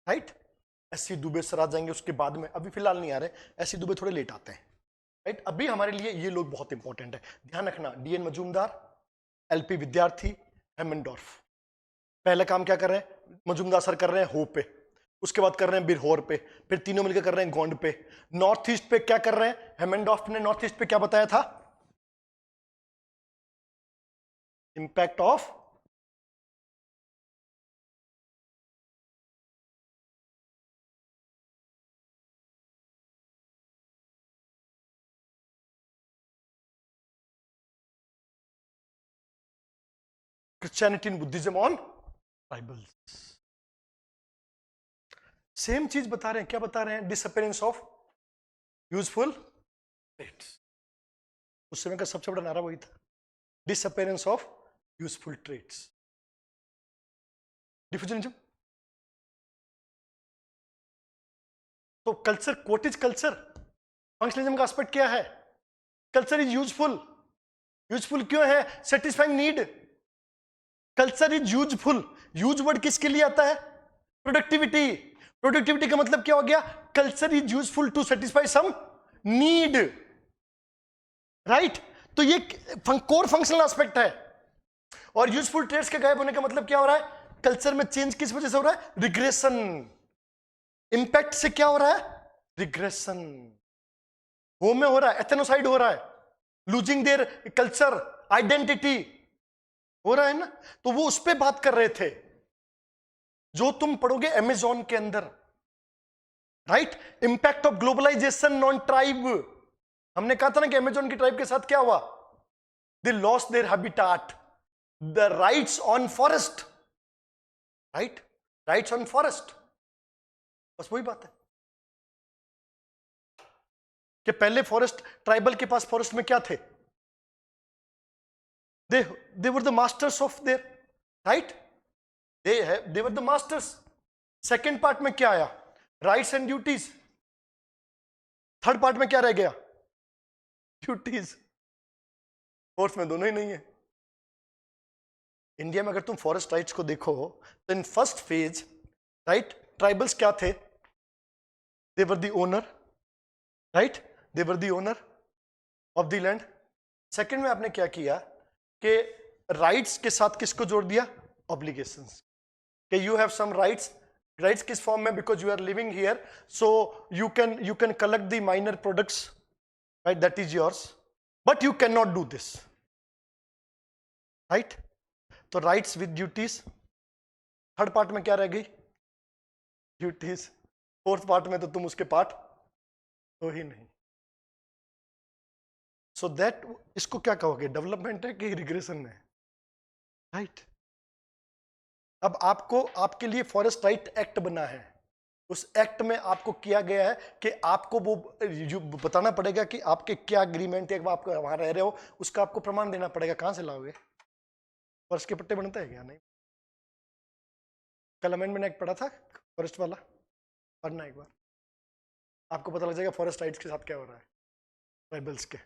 right. S C. Dube sir आ जाएंगे उसके बाद में, अभी फिलहाल नहीं आ रहे, एस.सी. दुबे थोड़े लेट आते हैं, राइट। अभी हमारे लिए ये लोग बहुत इंपॉर्टेंट है, ध्यान रखना। डी.एन. मजूमदार, एल.पी. विद्यार्थी, हेमनडॉर्फ। पहले काम क्या कर रहे हैं? मजूमदार सर कर रहे हैं हो पे, उसके बाद कर रहे हैं बिरहोर पे, फिर तीनों मिलकर कर रहे हैं गोंड पे। नॉर्थ ईस्ट पे क्या कर रहे हैं? हेमनडॉर्फ ने नॉर्थ ईस्ट पे क्या बताया था? Impact of Christianity and Buddhism on tribals. Same चीज बता रहे हैं, क्या बता रहे हैं? Disappearance of useful trades. उस समय का सबसे बड़ा नारा वही था, disappearance of useful trades. Diffusionism. तो culture, what is culture? Functionalism का एस्पेक्ट क्या है? Culture is useful. यूजफुल क्यों है? Satisfying need. Culture is useful. Use word किसके लिए आता है? प्रोडक्टिविटी। प्रोडक्टिविटी का मतलब क्या हो गया? Culture is useful to satisfy some need, right. तो ये कोर फंक्शनल एस्पेक्ट है। और यूजफुल ट्रेड्स के गायब होने का मतलब क्या हो रहा है? कल्चर में चेंज किस वजह से हो रहा है? रिग्रेशन। इंपैक्ट से क्या हो रहा है? रिग्रेशन। वो में हो रहा है, एथेनोसाइड हो रहा है, लूजिंग देयर कल्चर आइडेंटिटी हो रहा है ना। तो वो उस पर बात कर रहे थे जो तुम पढ़ोगे अमेजोन के अंदर, right. Impact of globalization on tribe. हमने कहा था ना कि अमेजोन की ट्राइब के साथ क्या हुआ? दे lost there habitat, the rights on forest, right, rights on forest. बस वही बात है कि पहले फॉरेस्ट, ट्राइबल के पास फॉरेस्ट में क्या थे? they were the masters of their, right, they were the masters. Second part में क्या आया? Rights and duties. Third part में क्या रह गया? ड्यूटीज। फोर्थ में दोनों ही नहीं है। इंडिया में अगर तुम फॉरेस्ट राइट्स को देखो तो in first phase, right, tribals क्या थे? They were the owner, right, they were the owner of the land. Second में आपने क्या किया कि राइट्स के साथ किसको जोड़ दिया? ऑब्लिगेशंस। कि you have some rights. Rights किस फॉर्म में? Because you are living here, so you can collect the minor products, right, that is yours, but you can not do this, right. तो rights with duties. Third part में क्या रह गई? Duties. Fourth part में तो तुम उसके part हो ही नहीं। सो दैट, इसको क्या कहोगे? डेवलपमेंट है कि रिग्रेशन है, राइट। अब आपको, आपके लिए फॉरेस्ट राइट एक्ट बना है, उस एक्ट में आपको किया गया है कि आपको वो बताना पड़ेगा कि आपके क्या एग्रीमेंट है, आप वहां रह रहे हो, उसका आपको प्रमाण देना पड़ेगा। कहां से लाओगे? फॉरेस्ट के पट्टे बनते हैं क्या? नहीं। कल अमेंडमेंट एक्ट पढ़ा था फॉरेस्ट वाला, पढ़ना एक बार, आपको पता लग जाएगा फॉरेस्ट राइट्स के साथ क्या हो रहा है ट्राइबल्स के।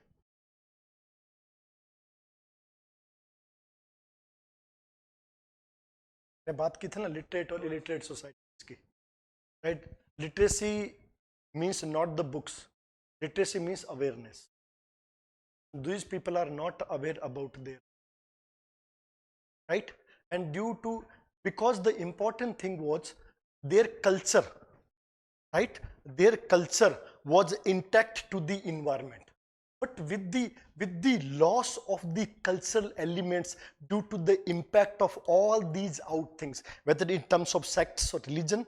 बात की थी ना लिटरेट और इलिटरेट सोसाइटीज की, right. Literacy means not the books, literacy means awareness. These people are not aware about their, right, and due to, because the important thing was their culture, right, their culture was intact to the environment, but with the loss of the cultural elements due to the impact of all these out things, whether in terms of sects or religion,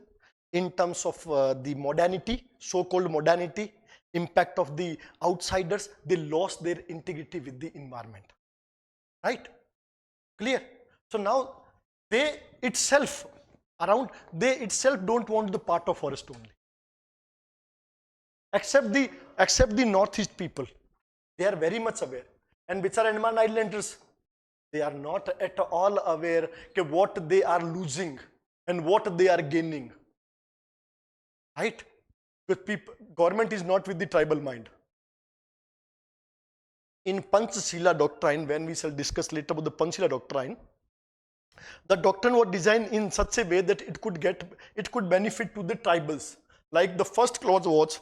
in terms of the modernity, so-called modernity, impact of the outsiders, they lost their integrity with the environment, right? Clear? So now they itself don't want the part of forest only, except the northeast people. They are very much aware, and which are Andaman Islanders, They are not at all aware कि what they are losing and what they are gaining. Right? Because people, government is not with the tribal mind. In Panchshila doctrine, when we shall discuss later about the Panchshila doctrine, the doctrine was designed in such a way that it could benefit to the tribals. Like the first clause was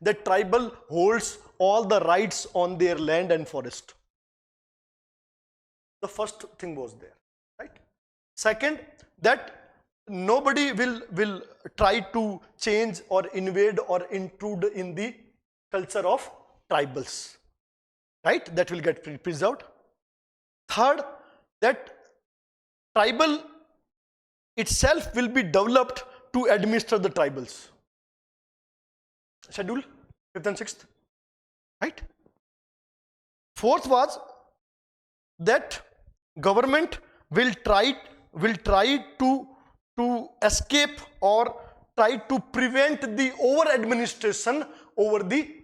that tribal holds all the rights on their land and forest. The first thing was there, right? Second, that nobody will try to change or invade or intrude in the culture of tribals, right? That will get preserved. Third, that tribal itself will be developed to administer the tribals. Schedule 5th and 6th, right? Fourth was that government will try to escape or try to prevent the over administration over the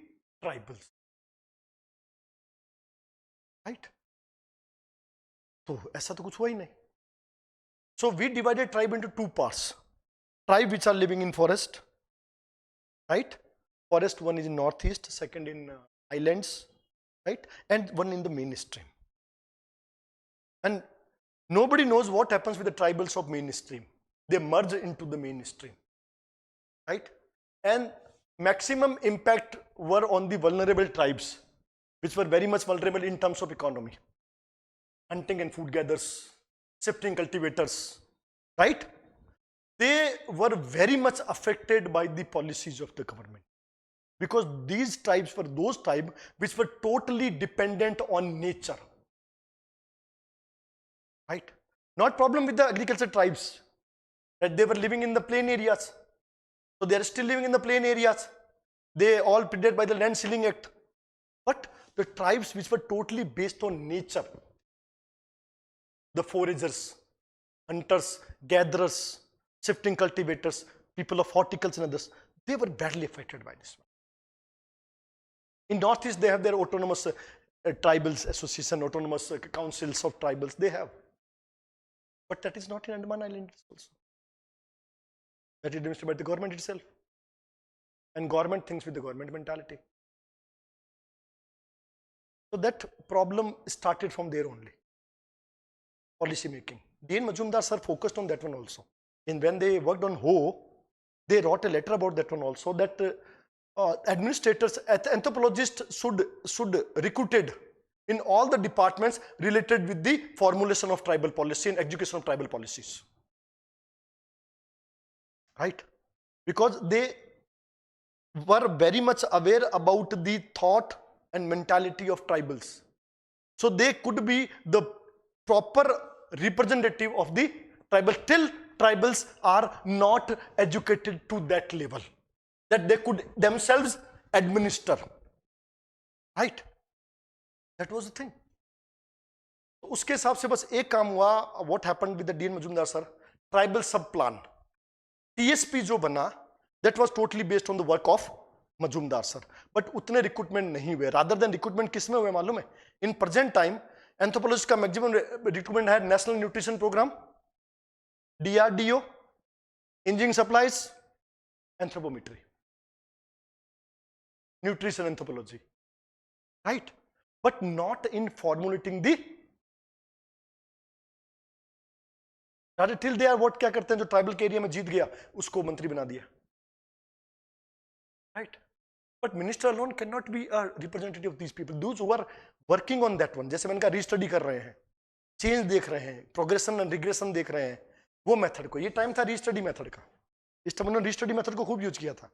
tribals, right? So ऐसा तो कुछ हुआ ही नहीं. So we divided tribe into two parts. Tribe which are living in forest, right? Forest, one is in northeast, second in islands, right? And one in the mainstream. And nobody knows what happens with the tribals of mainstream. They merge into the mainstream, right? And maximum impact were on the vulnerable tribes, which were very much vulnerable in terms of economy. Hunting and food gatherers, shifting cultivators, right? They were very much affected by the policies of the government. Because these tribes were those tribes which were totally dependent on nature. Right? Not problem with the agriculture tribes, that they were living in the plain areas. So they are still living in the plain areas. They all predated by the Land Sealing Act. But the tribes which were totally based on nature, the foragers, hunters, gatherers, shifting cultivators, people of horticulture and others, they were badly affected by this one. In Northeast, they have their autonomous tribals association, autonomous councils of tribals, they have. But that is not in Andaman Islands also. That is administered by the government itself. And government thinks with the government mentality. So that problem started from there only. Policy making. D.N. Majumdar sir focused on that one also. And when they worked on Ho, they wrote a letter about that one also, that administrators, anthropologists should recruited in all the departments related with the formulation of tribal policy and execution of tribal policies. Right? Because they were very much aware about the thought and mentality of tribals. So they could be the proper representative of the tribal till tribals are not educated to that level, that they could themselves administer. Right? That was the thing. उसके हिसाब से बस एक काम हुआ. What happened with the D.N. Majumdar sir? Tribal sub plan. TSP जो बना, that was totally based on the work of Majumdar sir. But उतने recruitment नहीं हुए. Rather than recruitment किस में हुए मालूम है? In present time, anthropologist का maximum recruitment है National Nutrition Program, DRDO, Engineering Supplies, Anthropometry, Nutrition Anthropology, right? But not in formulating the. Till they are what क्या करते हैं जो ट्राइबल के एरिया में जीत गया उसको मंत्री बना दिया, right? But minister alone cannot be a representative of these people. Those who are working on that one, जैसे मैंने कहा रीस्टडी कर रहे हैं, चेंज देख रहे हैं, प्रोग्रेशन एंड रिग्रेशन देख रहे हैं, वो मेथड को, ये टाइम था रीस्टडी मेथड का. इस टाइम उन्होंने रीस्टडी मेथड को खूब यूज किया था.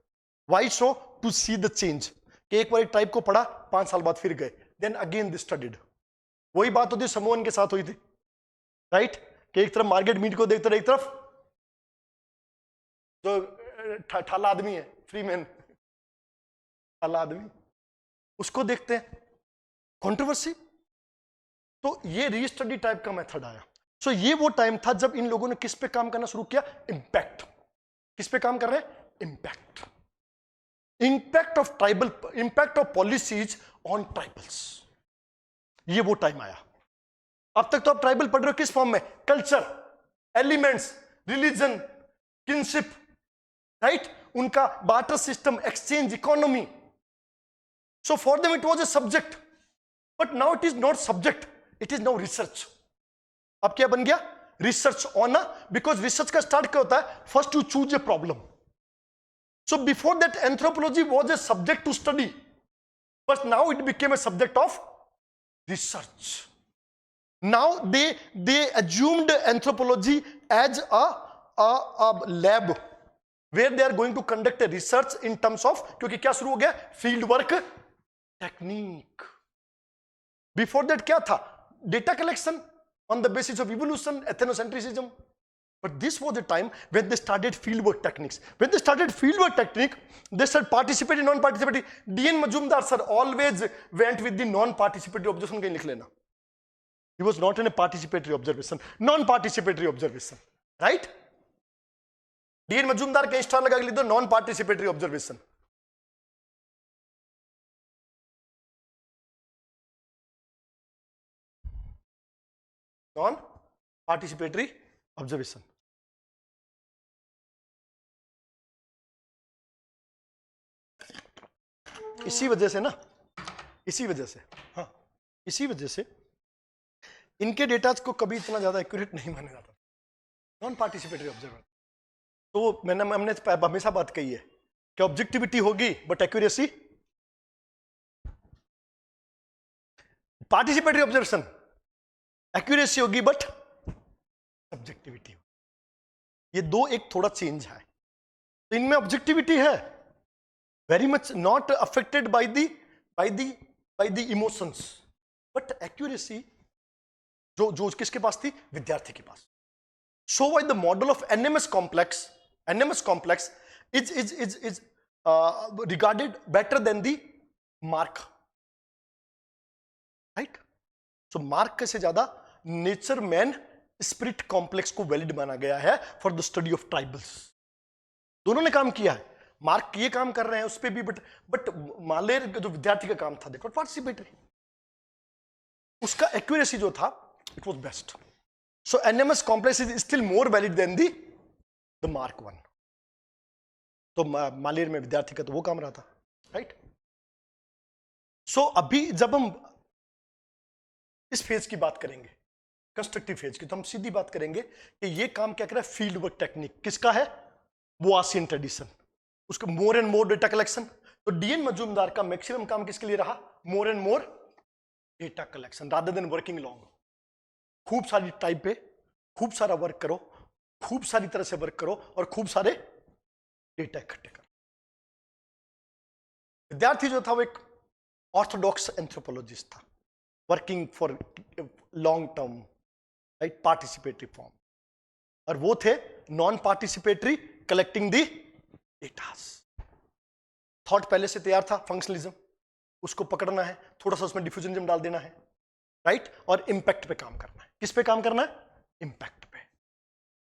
Why so? To see the change. कि एक बार ट्राइब को पढ़ा, 5 साल बाद फिर गए, देन अगेन दे स्टडीड. वही बात होती समोहन के साथ हुई थी, राइट? कि एक तरफ मार्केट मीट को देखते रहे, एक तरफ जो ठाला आदमी है, फ्री मैन ठाला आदमी, उसको देखते हैं. कंट्रोवर्सी. तो ये रीस्टडी टाइप का मेथड आया. सो ये वो टाइम था जब इन लोगों ने किस पे काम करना शुरू किया? इम्पैक्ट. किस पे काम कर रहे हैं? Impact. Impact of tribal, impact of policies on tribals. ये वो टाइम आया. अब तक तो आप ट्राइबल पढ़ रहे हो किस फॉर्म में? Culture, elements, religion, kinship, right? उनका barter system, exchange, economy. So for them it was a subject, but now it is not subject, it is now research. अब क्या बन गया? Research on. बिकॉज रिसर्च का start क्या होता है? First you choose a problem. So before that anthropology was a subject to study, but now it became a subject of research. Now they assumed anthropology as a lab where they are going to conduct a research in terms of, क्योंकि क्या शुरू हो गया? Field work technique. Before that क्या था? Data collection on the basis of evolution, ethnocentrism. But this was the time when they started fieldwork techniques. When they started fieldwork technique, they started participating, non-participatory. D.N. Majumdar sir always went with the non-participatory observation. कहीं लिख लेना. He was not in a participatory observation, non-participatory observation, right? D.N. Majumdar कहीं star लगा के लिख दो, non-participatory observation. Non-participatory observation. इसी वजह से ना, इसी वजह से, हाँ, इसी वजह से इनके डेटाज को कभी इतना ज्यादा एक्यूरेट नहीं माना जाता. Non participatory observer. तो हमने हमेशा बात कही है कि ऑब्जेक्टिविटी होगी but accuracy. Participatory observation, accuracy होगी बट सब्जेक्टिविटी. ये दो एक थोड़ा चेंज है. तो इनमें ऑब्जेक्टिविटी है, very much not affected by the emotions, but accuracy जो किसके पास थी? विद्यार्थी के पास. So why the model of NMS complex is regarded better than the mark, right? So mark से ज्यादा नेचर मैन स्पिरिट कॉम्प्लेक्स को वैलिड माना गया है for the study of tribals. दोनों ने काम किया है. मार्क ये काम कर रहे हैं उस पे भी, बट मालेर जो विद्यार्थी का काम था, देखो पार्टिसिपेटरी, उसका एक्यूरेसी जो था it was best. So NMS complex is still more valid than the mark one. तो मालेर में विद्यार्थी का तो वो काम रहा था, राइट? सो अभी जब हम इस फेज की बात करेंगे, कंस्ट्रक्टिव फेज की, तो हम सीधी बात करेंगे कि ये काम क्या कर रहा है? Field work technique. किसका है? बोआसियन ट्रेडिशन. उसका more and more data collection. तो डीएन मजूमदार का मैक्सिमम काम किसके लिए रहा? More and more data collection rather than working long. खूब सारी टाइप पे खूब सारा वर्क करो, खूब सारी तरह से वर्क करो और खूब सारे डेटा इकट्ठे करो. विद्यार्थी जो था वो एक ऑर्थोडॉक्स एंथ्रोपोलॉजिस्ट था, working for long term, right, participatory form. और वो थे नॉन पार्टिसिपेटरी, कलेक्टिंग दी डेटास. थॉट पहले से तैयार था, फंक्शनलिज्म, उसको पकड़ना है, थोड़ा सा उसमें डिफ्यूजनिज्म डाल देना है, राइट? और इंपैक्ट पे काम करना है. किस पे काम करना है? इंपैक्ट पे.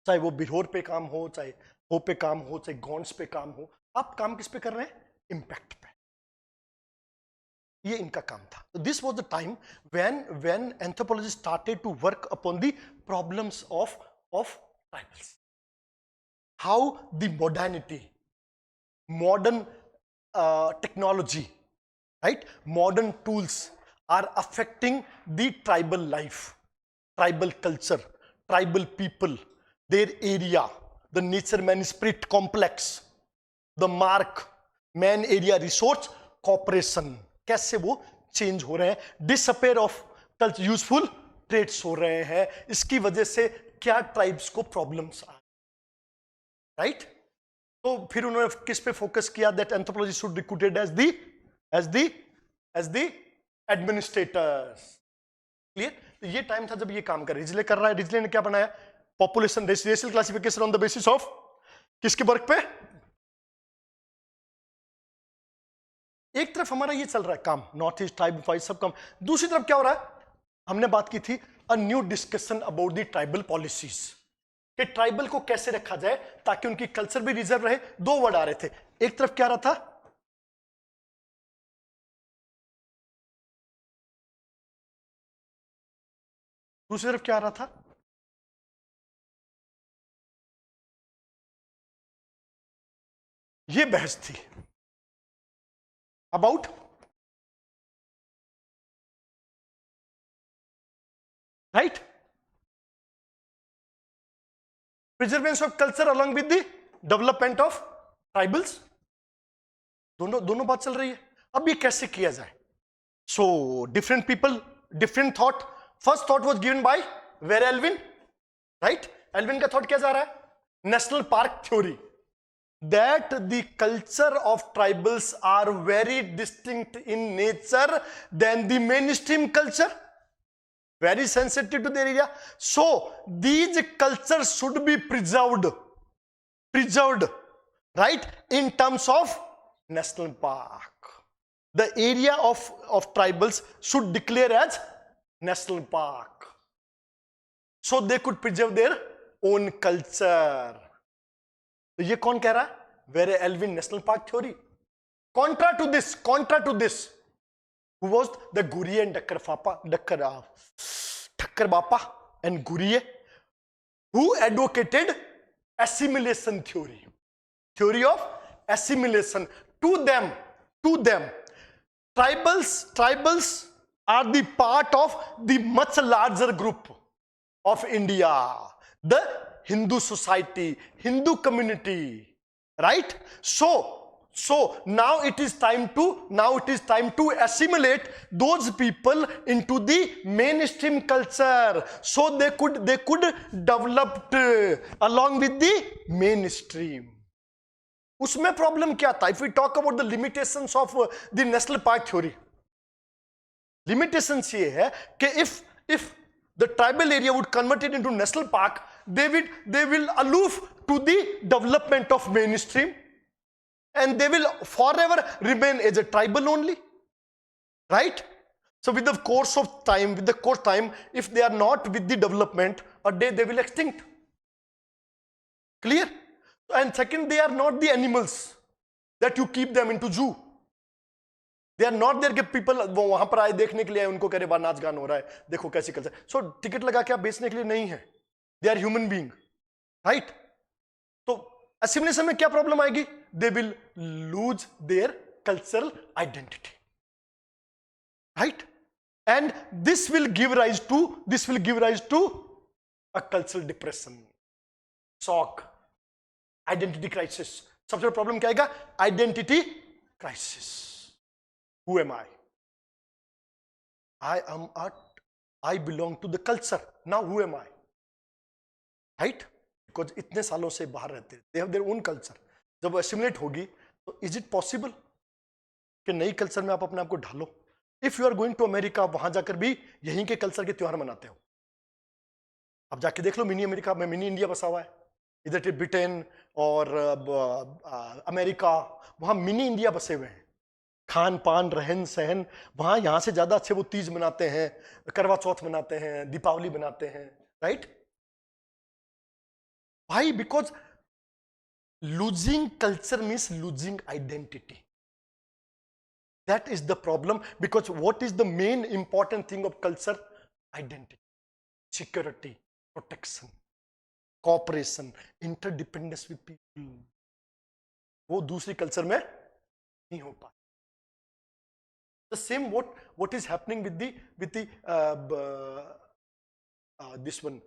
चाहे वो बिरहोर पे काम हो, चाहे हो पे काम हो, चाहे गॉन्स पे काम हो, आप काम किस पे कर रहे हैं? इंपैक्ट पे. ये इनका काम था. तो this was the time when anthropology started to work upon the problems of tribals. How the modernity, modern technology, right, modern tools are affecting the tribal life, tribal culture, tribal people, their area, the nature man spirit complex, the mark man area resource cooperation. कैसे वो change हो रहे हैं, disappear of culture useful trades हो रहे हैं. इसकी वजह से क्या ट्राइब्स को प्रॉब्लम्स आ, राइट? तो फिर उन्होंने किस पे फोकस किया? That anthropology should recruited as the administrators. Clear? तो ये टाइम था जब ये काम कर रिजले कर रहा है. रिजले ने क्या बनाया? Population racial classification on the basis of किसके वर्क पे? एक तरफ हमारा ये चल रहा है काम, नॉर्थ ईस्ट ट्राइब वाइज सब काम. दूसरी तरफ क्या हो रहा है? हमने बात की थी a new discussion about the tribal policies, कि ट्राइबल को कैसे रखा जाए ताकि उनकी कल्चर भी रिजर्व रहे. दो वर्ड आ रहे थे. एक तरफ क्या रहा था? दूसरी तरफ क्या आ रहा था? ये बहस थी about right preservation of culture along with the development of tribals. दोनों दोनों बात चल रही है. अब ये कैसे किया जाए? So different people, different thought. First thought was given by Verrier Elwin. Right, Elwin का थॉट क्या जा रहा है? National park theory, that the culture of tribals are very distinct in nature than the mainstream culture, very sensitive to their area, so these cultures should be preserved, right, in terms of national park. The area of tribals should declare as national park, so they could preserve their own culture. तो ये कौन कह रहा है? Verrier Elwin, national park theory. Contra to this who was the Ghurye and Thakkar Bapa and Ghurye, who advocated assimilation theory of assimilation. To them tribals are the part of the much larger group of India, the Hindu society, Hindu community, right? So now it is time to assimilate those people into the mainstream culture, so they could develop along with the mainstream. उसमें problem क्या था? If we talk about the limitations of the national park theory, limitations ये है कि if the tribal area would convert it into national park, they will aloof to the development of mainstream, and they will forever remain as a tribal only, right? So with the course of time, if they are not with the development, a day they will extinct. Clear? And second, they are not the animals that you keep them into zoo. They are not there कि people वो वहां पर आए देखने के लिए, उनको कह रहे बाहर नाच गान हो रहा है, देखो कैसी कल्चर. सो टिकट लगा के आप बेचने के लिए नहीं है. They are human being, right? तो असिमिलेशन में क्या प्रॉब्लम आएगी? They will lose their cultural identity, right? And this will give rise to a cultural depression, shock, identity crisis. सबसे बड़ा प्रॉब्लम क्या आएगा? Identity crisis. Who am I? I belong to the culture. Now who am I? Right? Because इतने सालों से बाहर रहते हैं, they have their own culture. जब assimilate होगी तो is it possible कि नई कल्चर में आप अपने आप को ढालो? If you are going to America, वहां जाकर भी यहीं के कल्चर के त्योहार मनाते हो. अब जाके देख लो मिनी अमेरिका में मिनी इंडिया बसा हुआ है. इधर ब्रिटेन और अमेरिका, वहां मिनी इंडिया बसे हुए हैं. खान पान, रहन सहन वहां यहां से ज्यादा अच्छे वो तीज मनाते हैं, करवा चौथ मनाते हैं, दीपावली मनाते हैं, right? Why? Because losing culture means losing identity. That is the problem. Because what is the main important thing of culture? Identity, security, protection, cooperation, interdependence with people. वो दूसरी कल्चर में नहीं हो पाता. The same what is happening with the this one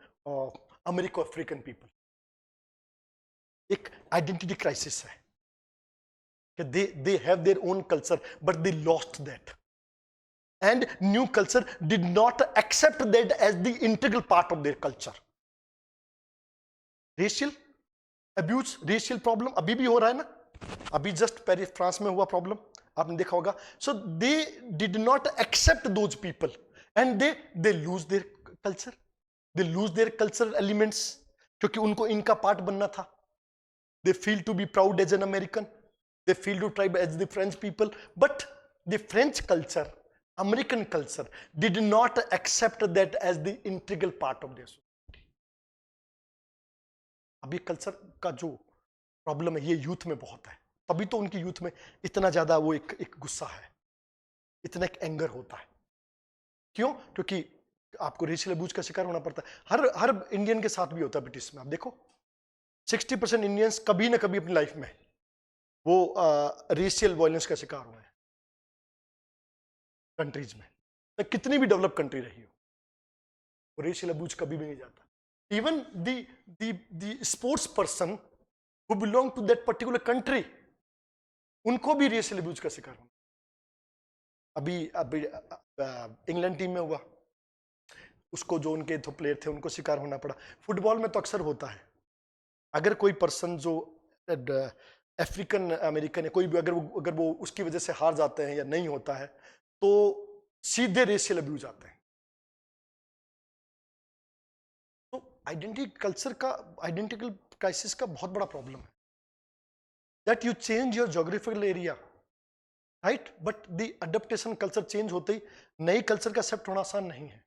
Americo-African people. एक identity crisis है कि they have their own culture but they lost that, and new culture did not accept that as the integral part of their culture. Racial abuse, racial problem अभी भी हो रहा है ना. अभी जस्ट पेरिस फ्रांस में हुआ प्रॉब्लम, आपने देखा होगा. So they did not accept those people and they lose their culture, they lose their cultural elements, क्योंकि उनको इनका पार्ट बनना था. They feel to be proud as an American, they feel to tribe as the French people, but the French culture, American culture did not accept that as the integral part of their society. अभी culture का जो problem है ये youth में बहुत है. तभी तो उनकी यूथ में इतना ज्यादा वो एक गुस्सा है, इतना एक एंगर होता है. क्यों? क्योंकि आपको रेशियल अब्यूज का शिकार होना पड़ता है। हर इंडियन के साथ भी होता है ब्रिटिश में। आप देखो 60% इंडियंस कभी ना कभी अपनी लाइफ में वो रेशियल वायलेंस का शिकार हुए हैं कंट्रीज में, तो कितनी भी डेवलप कंट्री रही हो, वो रेशियल अब्यूज कभी भी नहीं जाता। Even the sports person who belong to that particular country, उनको भी रेशियल अब्यूज का शिकार होना। अभी इंग्लैंड टीम में हुआ, उसको जो उनके तो प्लेयर थे उनको शिकार होना पड़ा। फुटबॉल में तो अक्सर होता है, अगर कोई पर्सन जो अफ्रीकन अमेरिकन है कोई भी, अगर वो उसकी वजह से हार जाते हैं या नहीं होता है तो सीधे रेशियल अब्यूज आते हैं। तो आइडेंटिकल क्राइसिस का बहुत बड़ा प्रॉब्लम है that you change your geographical area, right, but the adaptation culture change होते ही नई कल्चर का एक्सेप्ट होना आसान नहीं है।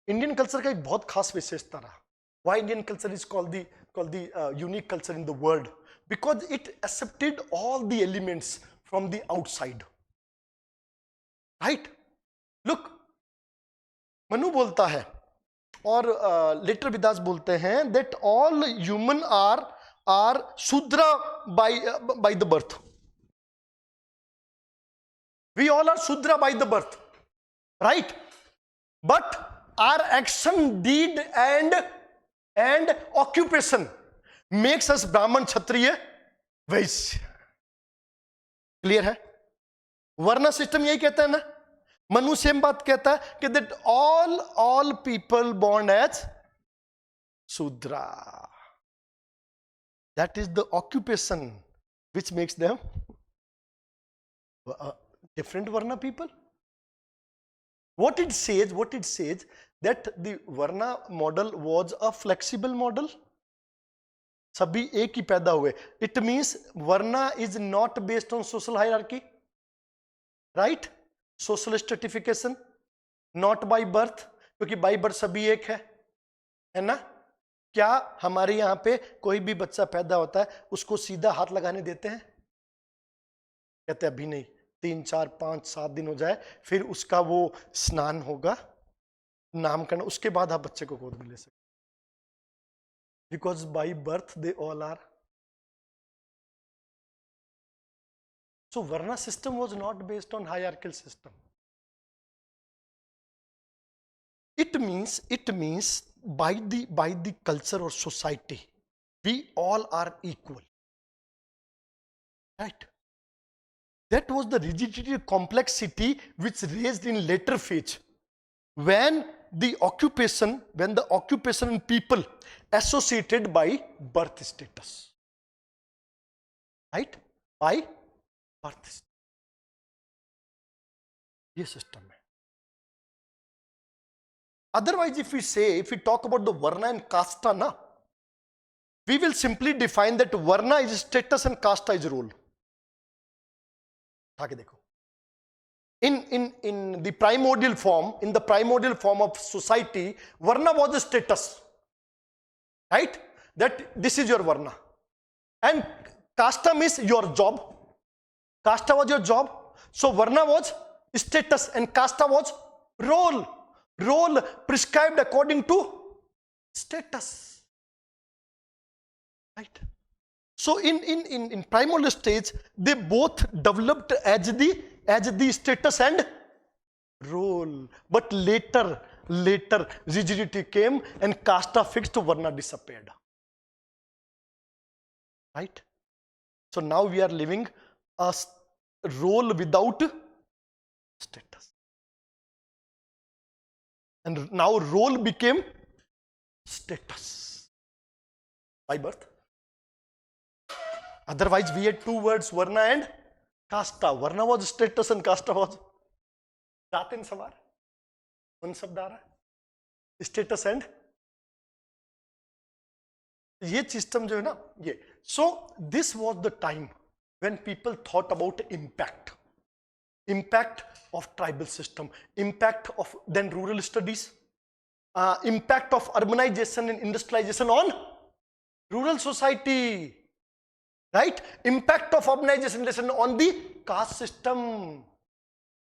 इंडियन कल्चर का एक बहुत खास विशेषता रहा। Why Indian culture is called the unique culture in the world? Because it accepted all the elements from the outside. Right? Look, Manu बोलता है और लेटर विदास बोलते हैं that all human are Shudra by the birth. We all are Shudra by the birth, right? But our action, deed and occupation makes us Brahman, Kshatriya, Vaishya. Clear है? वर्ण system यही कहता है ना, मनु सेम बात कहता है कि that all people born as Shudra. That is the occupation which makes them different Varna people. What it says that the Varna model was a flexible model. सभी एक ही पैदा हुए. It means Varna is not based on social hierarchy, right? Social stratification, not by birth, क्योंकि by birth सभी एक है ना? क्या हमारे यहाँ पे कोई भी बच्चा पैदा होता है उसको सीधा हाथ लगाने देते हैं? कहते अभी नहीं, 3, 4, 5, 7 दिन हो जाए फिर उसका वो स्नान होगा, नामकरण, उसके बाद आप बच्चे को गोद में ले सकते। Because by birth they all are. So varna system was not based on hierarchical system. It means by the culture or society, we all are equal, right? That was the rigidity, complexity which raised in later phase when the occupation in people associated by birth status, right? By birth status. ये system है. Otherwise, if we talk about the Varna and Kasta, na, we will simply define that Varna is status and Kasta is role. In the primordial form of society, Varna was a status, right? That this is your Varna. And Kasta means your job. Kasta was your job. So Varna was status and Kasta was role. Role prescribed according to status, right? So in primordial stage, they both developed as the status and role. But later rigidity came and Kasta fixed, Varna disappeared, right? So now we are living a role without status. And now role became status by birth. Otherwise, we had two words, Varna and Kasta. Varna was status and Kasta was Jatin Savar. One शब्द आ रहा है, status and ये system जो है ना ये. So this was the time when people thought about impact of tribal system, impact of then rural studies, impact of urbanization and industrialization on rural society, right? Impact of urbanization on the caste system.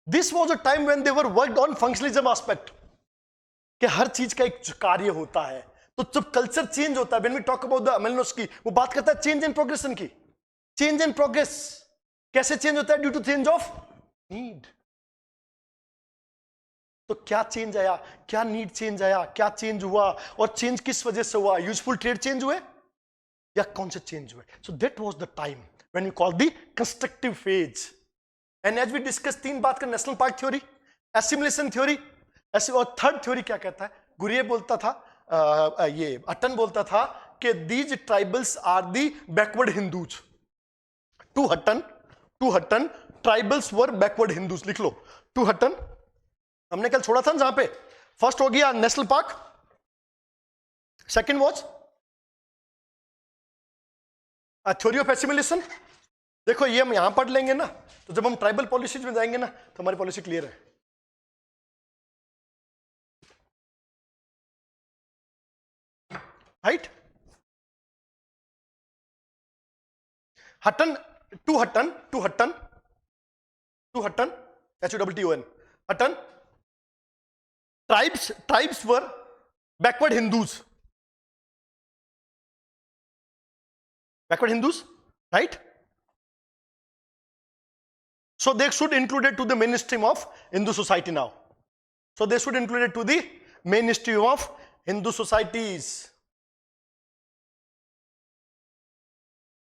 This was a time when they were worked on functionalism aspect. कि हर चीज का एक कार्य होता है। तो जब culture change होता है, when we talk about the Malinowski, वो बात करता है चेंज एंड प्रोग्रेशन की। चेंज एंड प्रोग्रेस कैसे चेंज होता है? Due to change of need. तो क्या चेंज आया, क्या नीड चेंज आया, क्या चेंज हुआ, और चेंज किस वजह से हुआ? यूजफुल ट्रेड चेंज हुए या कौन से चेंज हुए? So that was the time when we call the constructive phase. And as we discuss, 3 बात कर, national park theory, assimilation theory, ऐसे, और थर्ड थ्योरी क्या कहता है? गुरिये बोलता था, ये अटन बोलता था कि these tribals are the backward Hindus. To Hutton tribals were backward Hindus. लिख लो, टू हटन। हमने कल छोड़ा था ना, जहां पे फर्स्ट हो गया national park, second was theory of assimilation. देखो ये हम यहां पढ़ लेंगे ना, तो जब हम ट्राइबल पॉलिसीज में जाएंगे ना, तो हमारी पॉलिसी क्लियर है। Right? Hutton, to Hutton HUTTON Hutton, tribes were backward Hindus, right? So they should included to the mainstream of Hindu society now. So they should included to the mainstream of Hindu societies.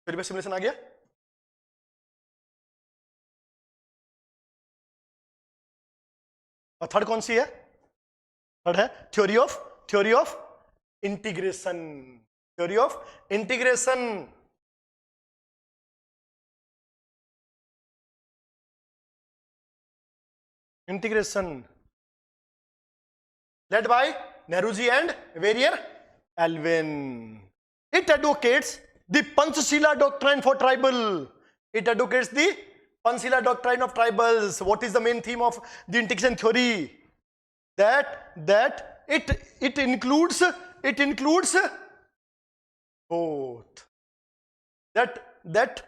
फिर भी simulation आ गया। और third कौन सी है? Third है theory of integration. Theory of integration, led by Nehruji and Warrior Alvin. It advocates the Panchashila doctrine for tribal. It advocates the Panchashila doctrine of tribals. What is the main theme of the integration theory? That it includes both. That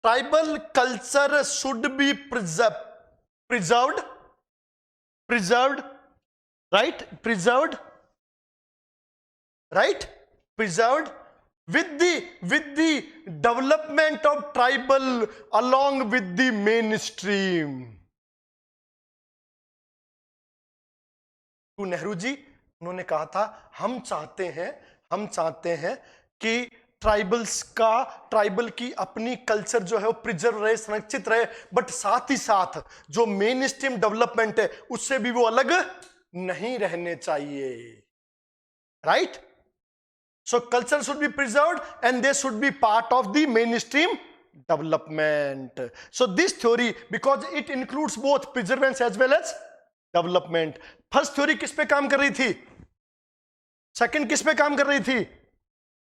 tribal culture should be preserved, right? Preserved with the development of tribal along with the mainstream. तो नेहरू जी, उन्होंने कहा था हम चाहते हैं कि tribal की अपनी कल्चर जो है वो प्रिजर्व रहे, संरक्षित रहे, बट साथ ही साथ जो मेन स्ट्रीम डेवलपमेंट है उससे भी वो अलग नहीं रहने चाहिए। Right? So culture should be preserved and they should be part of the main stream development. So this theory, because it includes both preservance as well as development. First theory किस पे काम कर रही थी? सेकंड किस पे काम कर रही थी?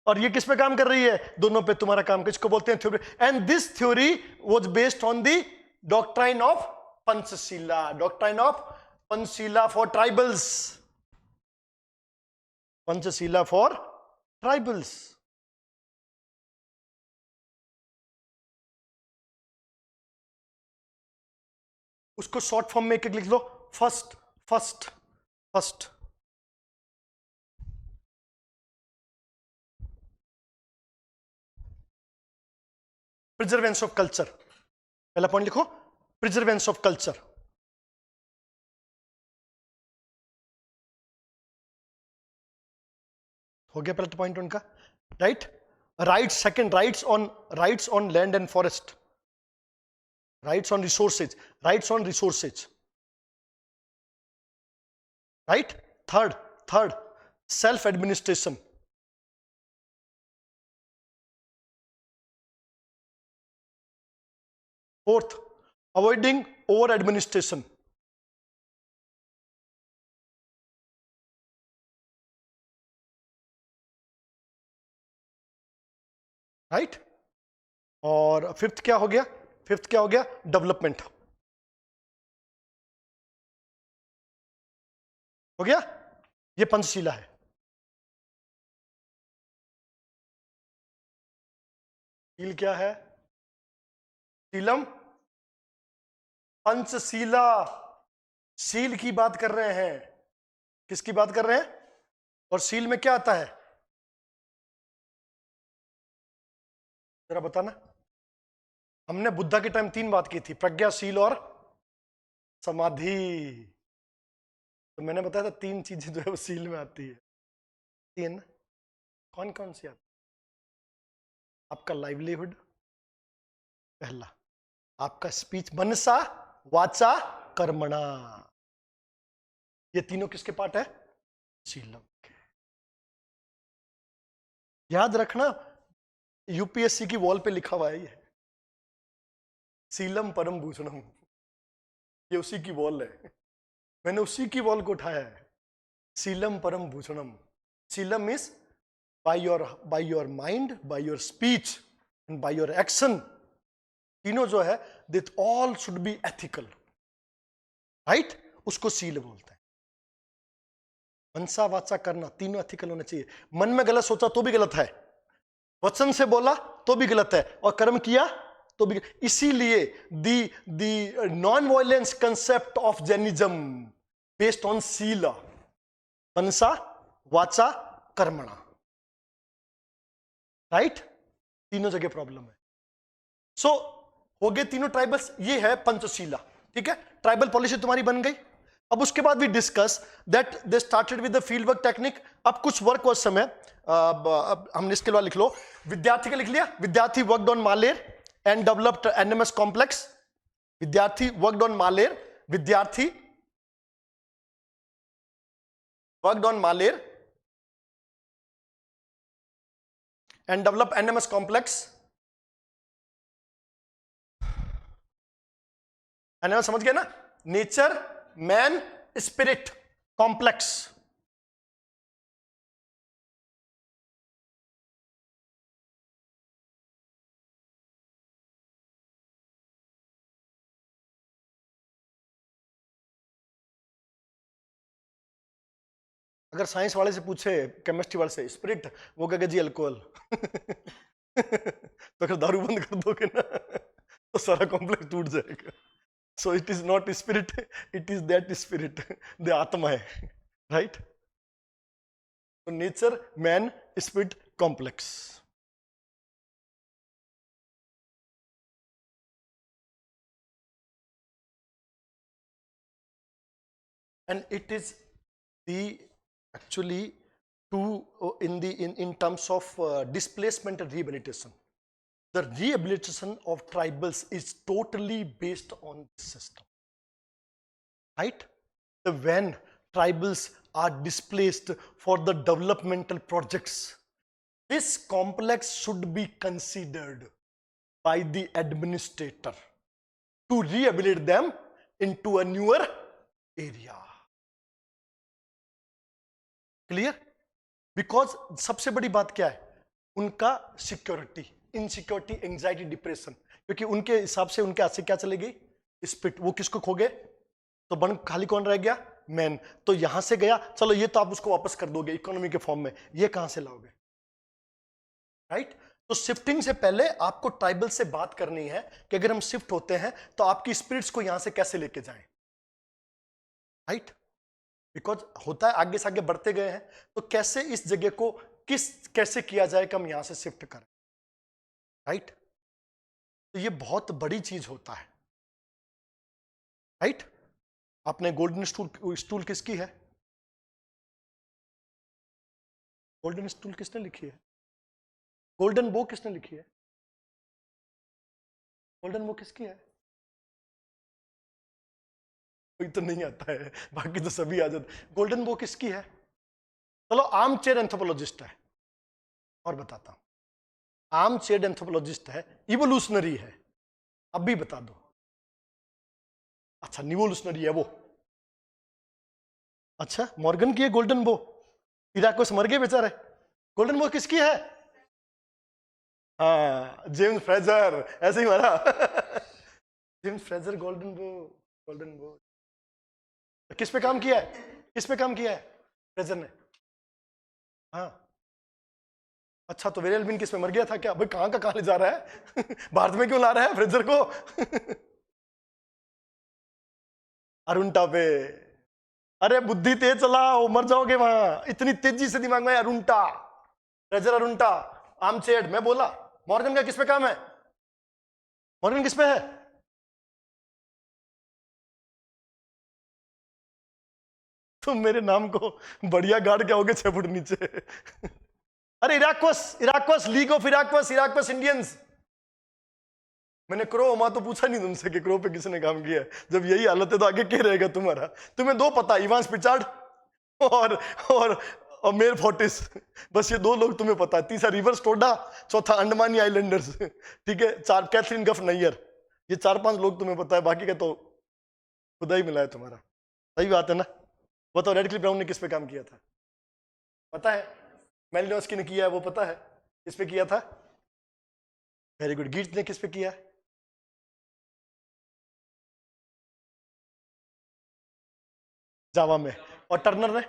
और ये किस पे काम कर रही है? दोनों पे तुम्हारा काम किसको बोलते हैं? Theory. And this theory was based on the doctrine of Panchsheela for tribals. Panchsheela for tribals. उसको शॉर्ट फॉर्म में एक लिख लो. First preservance of culture. पहला पॉइंट लिखो, प्रिजर्वेंस ऑफ कल्चर. हो गया पहला पॉइंट उनका. Right? Rights. Second, rights on land and forest. Rights on resources. Right? Third self administration. Fourth, avoiding over administration. Right? और फिफ्थ क्या हो गया? डेवलपमेंट. हो गया? ये पंचशीला है. शील क्या है? शीलम. पंचशीला शील की बात कर रहे हैं. किसकी बात कर रहे हैं? और सील में क्या आता है जरा बताना। हमने बुद्धा के टाइम 3 बात की थी, प्रज्ञा, सील और समाधि। तो मैंने बताया था 3 चीजें जो है वो सील में आती है। 3 कौन कौन सी आती? आपका लाइवलीहुड, पहला आपका स्पीच, मनसा वाचा कर्मणा, ये तीनों किसके पार्ट है? शीलम। याद रखना, यूपीएससी की वॉल पे लिखा हुआ है ये, शीलम परम भूषणम, ये उसी की वॉल है, मैंने उसी की वॉल को उठाया है। शीलम परम भूषणम, शीलम is by your mind, by your speech and by your action, तीनों जो है that all should be ethical, right, उसको शील बोलते हैं। मनसा वाचा करना, तीनों एथिकल होने चाहिए। मन में गलत सोचा तो भी गलत है, वचन से बोला तो भी गलत है, और कर्म किया तो भी। इसीलिए the non violence concept of Jainism based on शीला, मनसा वाचा कर्मणा, राइट, तीनों जगह प्रॉब्लम है। सो हो गए तीनों ट्राइबल्स, ये है पंचशीला, ठीक है, ट्राइबल पॉलिसी तुम्हारी बन गई। अब उसके बाद we discuss that they started with the field work technique. अब कुछ वर्क उस समय हमने इसके बाद लिख लो, विद्यार्थी का लिख लिया, Vidyarthi worked on Maler and developed NMS complex, Vidyarthi worked on Maler, Vidyarthi worked on Maler and develop NMS complex. NMS समझ गए ना, नेचर मैन स्पिरिट कॉम्प्लेक्स। अगर साइंस वाले से पूछे, केमिस्ट्री वाले से स्पिरिट, वो कहेगा जी अल्कोहल तो अगर दारू बंद कर दोगे ना तो सारा कॉम्प्लेक्स टूट जाएगा। So it is not spirit, it is that spirit, the आत्मा है, राइट। तो nature man spirit complex. And it is the actually to in terms of displacement and rehabilitation. The rehabilitation of tribals is totally based on this system, right? When tribals are displaced for the developmental projects, this complex should be considered by the administrator to rehabilitate them into a newer area. Clear? Because सबसे बड़ी बात क्या है, उनका security, insecurity, anxiety, depression, क्योंकि उनके हिसाब से उनके हाथ से क्या चले गई? स्पिरिट। वो किसको खो गए? तो बन खाली कौन रह गया? मैन। तो यहां से गया, चलो ये तो आप उसको वापस कर दोगे इकोनॉमी के फॉर्म में, ये कहां से लाओगे? राइट? तो शिफ्टिंग से पहले आपको ट्राइबल से बात करनी है कि अगर हम शिफ्ट होते हैं तो आपकी स्पिरिट्स को यहां से कैसे लेके जाएं, राइट? बिकॉज होता है आगे से आगे बढ़ते गए हैं, तो कैसे इस जगह को कैसे किया जाए कि हम यहां से शिफ्ट करें, राइट? तो ये बहुत बड़ी चीज होता है, राइट? आपने गोल्डन स्टूल किसकी है? गोल्डन स्टूल किसने लिखी है? गोल्डन बो किसने लिखी है? गोल्डन बो किसकी है? कोई तो नहीं आता है, बाकी तो सभी आ जाते। गोल्डन बो किसकी है? चलो आर्म चेयर एंथ्रोपोलॉजिस्ट है, और बताता हूं। आर्म चेयर एंथ्रोपोलॉजिस्ट है, इवोल्यूशनरी है, अब भी बता दो। अच्छा, निवोल्यूशनरी है वो। अच्छा, मॉर्गन की है गोल्डन बो, इराक को मर गए बेचारे। गोल्डन बो किसकी है? हाँ, जेम्स फ्रेजर, ऐसे ही मारा जेम्स फ्रेजर, गोल्डन बो, गोल्डन बो। किस पे काम किया है? किस पे काम किया है फ्रेजर ने? हाँ, अच्छा, तो वेरियल बिन किस पे मर गया था क्या? भाई कहां का कहां ले जा रहा है भारत में क्यों ला रहा है फ्रेजर को अरुणटा पे। अरे बुद्धि तेज चलाओ, मर जाओगे वहां, इतनी तेजी से दिमाग में। अरुंटा, ट्रेजर अरुंटा, आर्मचेयर। मैं बोला मॉर्गन का किस पे काम है? मॉर्गन किस पे है? तुम मेरे नाम को बढ़िया गाड़ के आओगे 6 फुट नीचे। अरे इराक्वस, लीग ऑफ इराक्वस इंडियंस। मैंने क्रो वहां तो पूछा नहीं तुमसे कि क्रो पे किसने काम किया है। जब यही हालत है तो आगे क्या रहेगा तुम्हारा? तुम्हें 2 पता, इवांस पिचार्ड और और और मेल फोर्टिस, बस ये 2 लोग तुम्हें पता है। तीसरा रिवर स्टोडा, चौथा अंडमानी आइलैंडर्स, ठीक है। 4 कैथरीन गफ नैयर, ये 4-5 लोग तुम्हें पता है, बाकी का तो खुदा ही मिला है तुम्हारा। सही बात है ना? बताओ रेडक्लिफ ब्राउन ने किस पे काम किया था? पता है? मेलिनोस्की ने किया है, वो पता है किस पे किया था? Very good. गिट्स ने किस पे किया है? जावा में। और टर्नर ने?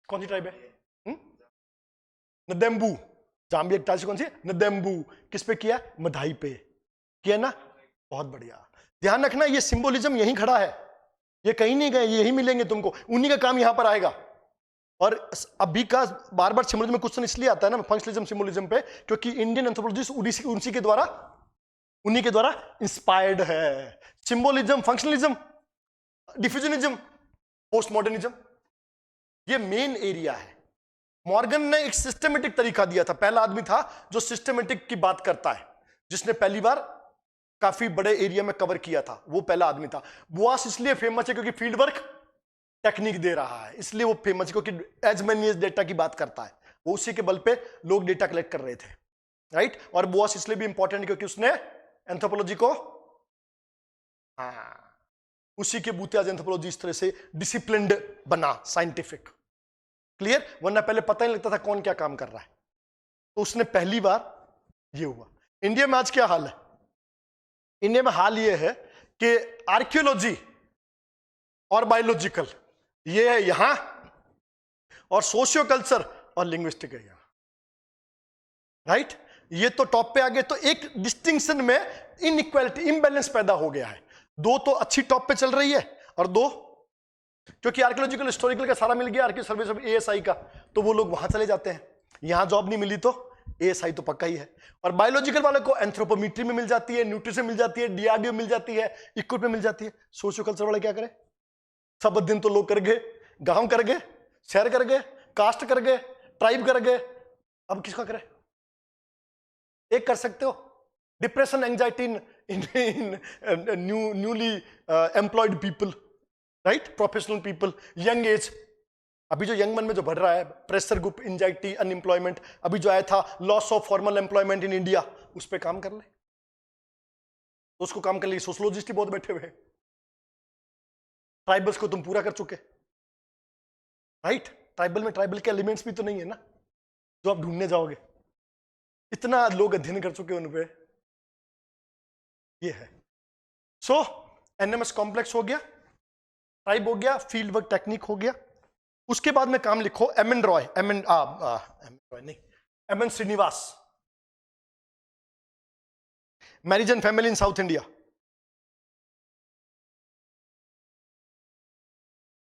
कौन सी ट्राइब है? नदेम्बू। जाम्बिया की ट्राइब कौन सी? नदेम्बू। किस पे किया? मधाई पे किया ना? बहुत बढ़िया। ध्यान रखना ये सिंबोलिज्म यहीं खड़ा है, ये कहीं नहीं गए, यही मिलेंगे तुमको, उन्हीं का काम यहां पर आएगा। और अभी का बार बार सिंबोलिज्म में क्वेश्चन इसलिए आता है ना, फंक्शनलिज्म सिंबोलिज्म पे, क्योंकि इंडियन एंथ्रोपोलॉजिस्ट उन्हीं के द्वारा इंस्पायर्ड है। सिंबोलिज्म, फंक्शनलिज्म, डिफ्यूजनिज्म, पोस्ट मॉडर्निज्म, ये मेन एरिया है। मॉर्गन ने एक सिस्टमेटिक तरीका दिया था, पहला आदमी था जो सिस्टमेटिक की बात करता है, जिसने पहली बार काफी बड़े एरिया में कवर किया था, वो पहला आदमी था। बुआस इसलिए फेमस है क्योंकि फील्ड वर्क टेक्निक दे रहा है, इसलिए वो फेमस है, क्योंकि एज मैनी एज डेटा की बात करता है, वो उसी के बल पे लोग डेटा कलेक्ट कर रहे थे, राइट। और बुआस इसलिए भी इंपॉर्टेंट क्योंकि उसने एंथ्रोपोलॉजी को, हाँ, उसी के बूते आज एंथ्रोपोलॉजी इस तरह से डिसिप्लिन्ड बना, साइंटिफिक, क्लियर। वरना पहले पता ही लगता था कौन क्या काम कर रहा है, तो उसने पहली बार ये हुआ। इंडिया में आज क्या हाल है? इंडिया में हाल ये है कि आर्कियोलॉजी और बायोलॉजिकल ये है यहां, और सोशियो कल्चर और लिंग्विस्टिक है यहां, राइट। ये तो टॉप पे आ गए, तो एक डिस्टिंक्शन में इनइक्वालिटी, इम्बैलेंस पैदा हो गया है। 2 तो अच्छी टॉप पे चल रही है, और 2, क्योंकि आर्कियोलॉजिकल हिस्टोरिकल का सारा मिल गया, आर्कियो सर्वे सब एएसआई का, तो वो लोग वहां चले जाते हैं। यहां जॉब नहीं मिली तो एएसआई तो पक्का ही है। और बायोलॉजिकल वाले को एंथ्रोपोमेट्री में मिल जाती है, न्यूट्रिशन मिल जाती है, डीआरडीओ मिल जाती है, इक्विप में मिल जाती है। सोशियो कल्चर वाले क्या करें? सब दिन तो लोग कर गए, गांव कर गए, शहर कर गए, कास्ट कर गए, ट्राइब कर गए, अब किसका करें? एक कर सकते हो, depression, anxiety in newly employed people, right, professional people, young age. अभी जो यंग मन में जो बढ़ रहा है, प्रेशर ग्रुप, एंजाइटी, अनएम्प्लॉयमेंट, अभी जो आया था loss of formal employment in India, उस पर काम कर ले, तो उसको काम कर ले। सोशोलॉजिस्ट ही बहुत बैठे हुए हैं। ट्राइबल्स को तुम पूरा कर चुके, राइट। ट्राइबल में ट्राइबल के एलिमेंट्स भी तो नहीं है ना जो आप ढूंढने जाओगे, इतना लोग अध्ययन कर चुके उन पे, ये है। सो एनएमएस कॉम्प्लेक्स हो गया, ट्राइब हो गया, फील्ड वर्क टेक्निक हो गया। उसके बाद में काम लिखो MN Roy, MN Srinivas, marriage and family in South India,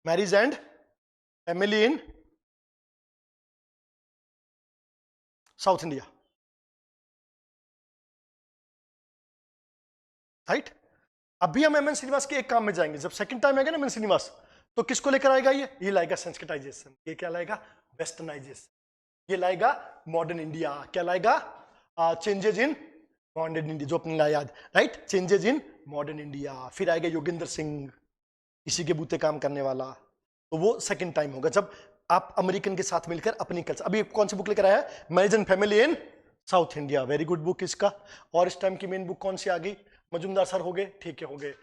marriage and family in South India, right. अभी हम एमएन श्रीनिवास के एक काम में जाएंगे, जब सेकंड टाइम आएगा ना एमएन श्रीनिवास, तो किसको लेकर आएगा? ये लाएगा सेंसिटाइजेशन, ये क्या लाएगा? वेस्टर्नाइजेशन, ये लाएगा मॉडर्न इंडिया, क्या लाएगा? चेंजेस इन मॉडर्न इंडिया, जो अपने लाया याद, right, changes in modern India. फिर आएगा योगेंद्र सिंह, इसी के बूते काम करने वाला, तो वो सेकंड टाइम होगा जब आप अमेरिकन के साथ मिलकर अपनी कल्चर। अभी कौन सी बुक लेकर आया है? Marriage and family in South India, very good book इसका। और इस टाइम की मेन बुक कौन सी आ गई? मजुमदार सर हो गए, ठीक है, हो गए।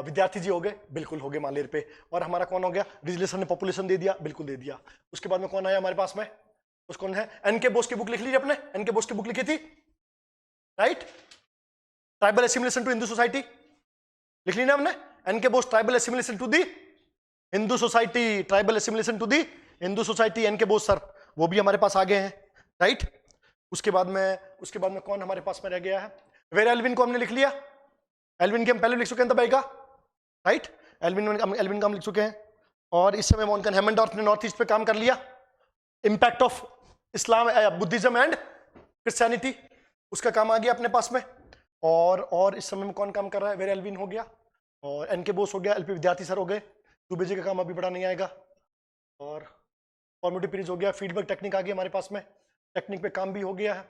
विद्यार्थी जी हो गए, बिल्कुल हो गए, मालेर पे। और हमारा कौन हो गया? रिजले सर ने पॉपुलेशन दे दिया, बिल्कुल दे दिया। उसके बाद में कौन आया हमारे पास में? उस कौन है? एनके बोस की बुक लिख लीजिए अपने, एनके बोस की बुक लिखी थी, right, tribal assimilation to Hindu society, लिख ली ना हमने? NK Bose, tribal assimilation to the Hindu society, tribal assimilation to the Hindu society, NK Bose sir, वो भी हमारे पास आ गए हैं, राइट। उसके बाद में कौन हमारे पास में रह गया है? वेर एल्विन को हमने लिख लिया, एल्विन के हम पहले लिख चुके हैं दबाई का, राइट। एल्विन का हम लिख चुके हैं, और इस समय मोनकन हेमनडॉर्फ ने नॉर्थ ईस्ट पे काम कर लिया, impact of Islam, Buddhism and Christianity, उसका काम आ गया अपने पास में। और इस समय में कौन काम कर रहा है, वेरे एल्विन हो गया, और एन के बोस हो गया, एलपी विद्यार्थी सर हो गए, दुबे जी का काम अभी बड़ा नहीं आएगा, और फॉर्मेटिव पीरियड हो गया, फीडबैक टेक्निक आ गई हमारे पास में, टेक्निक पे काम भी हो गया है,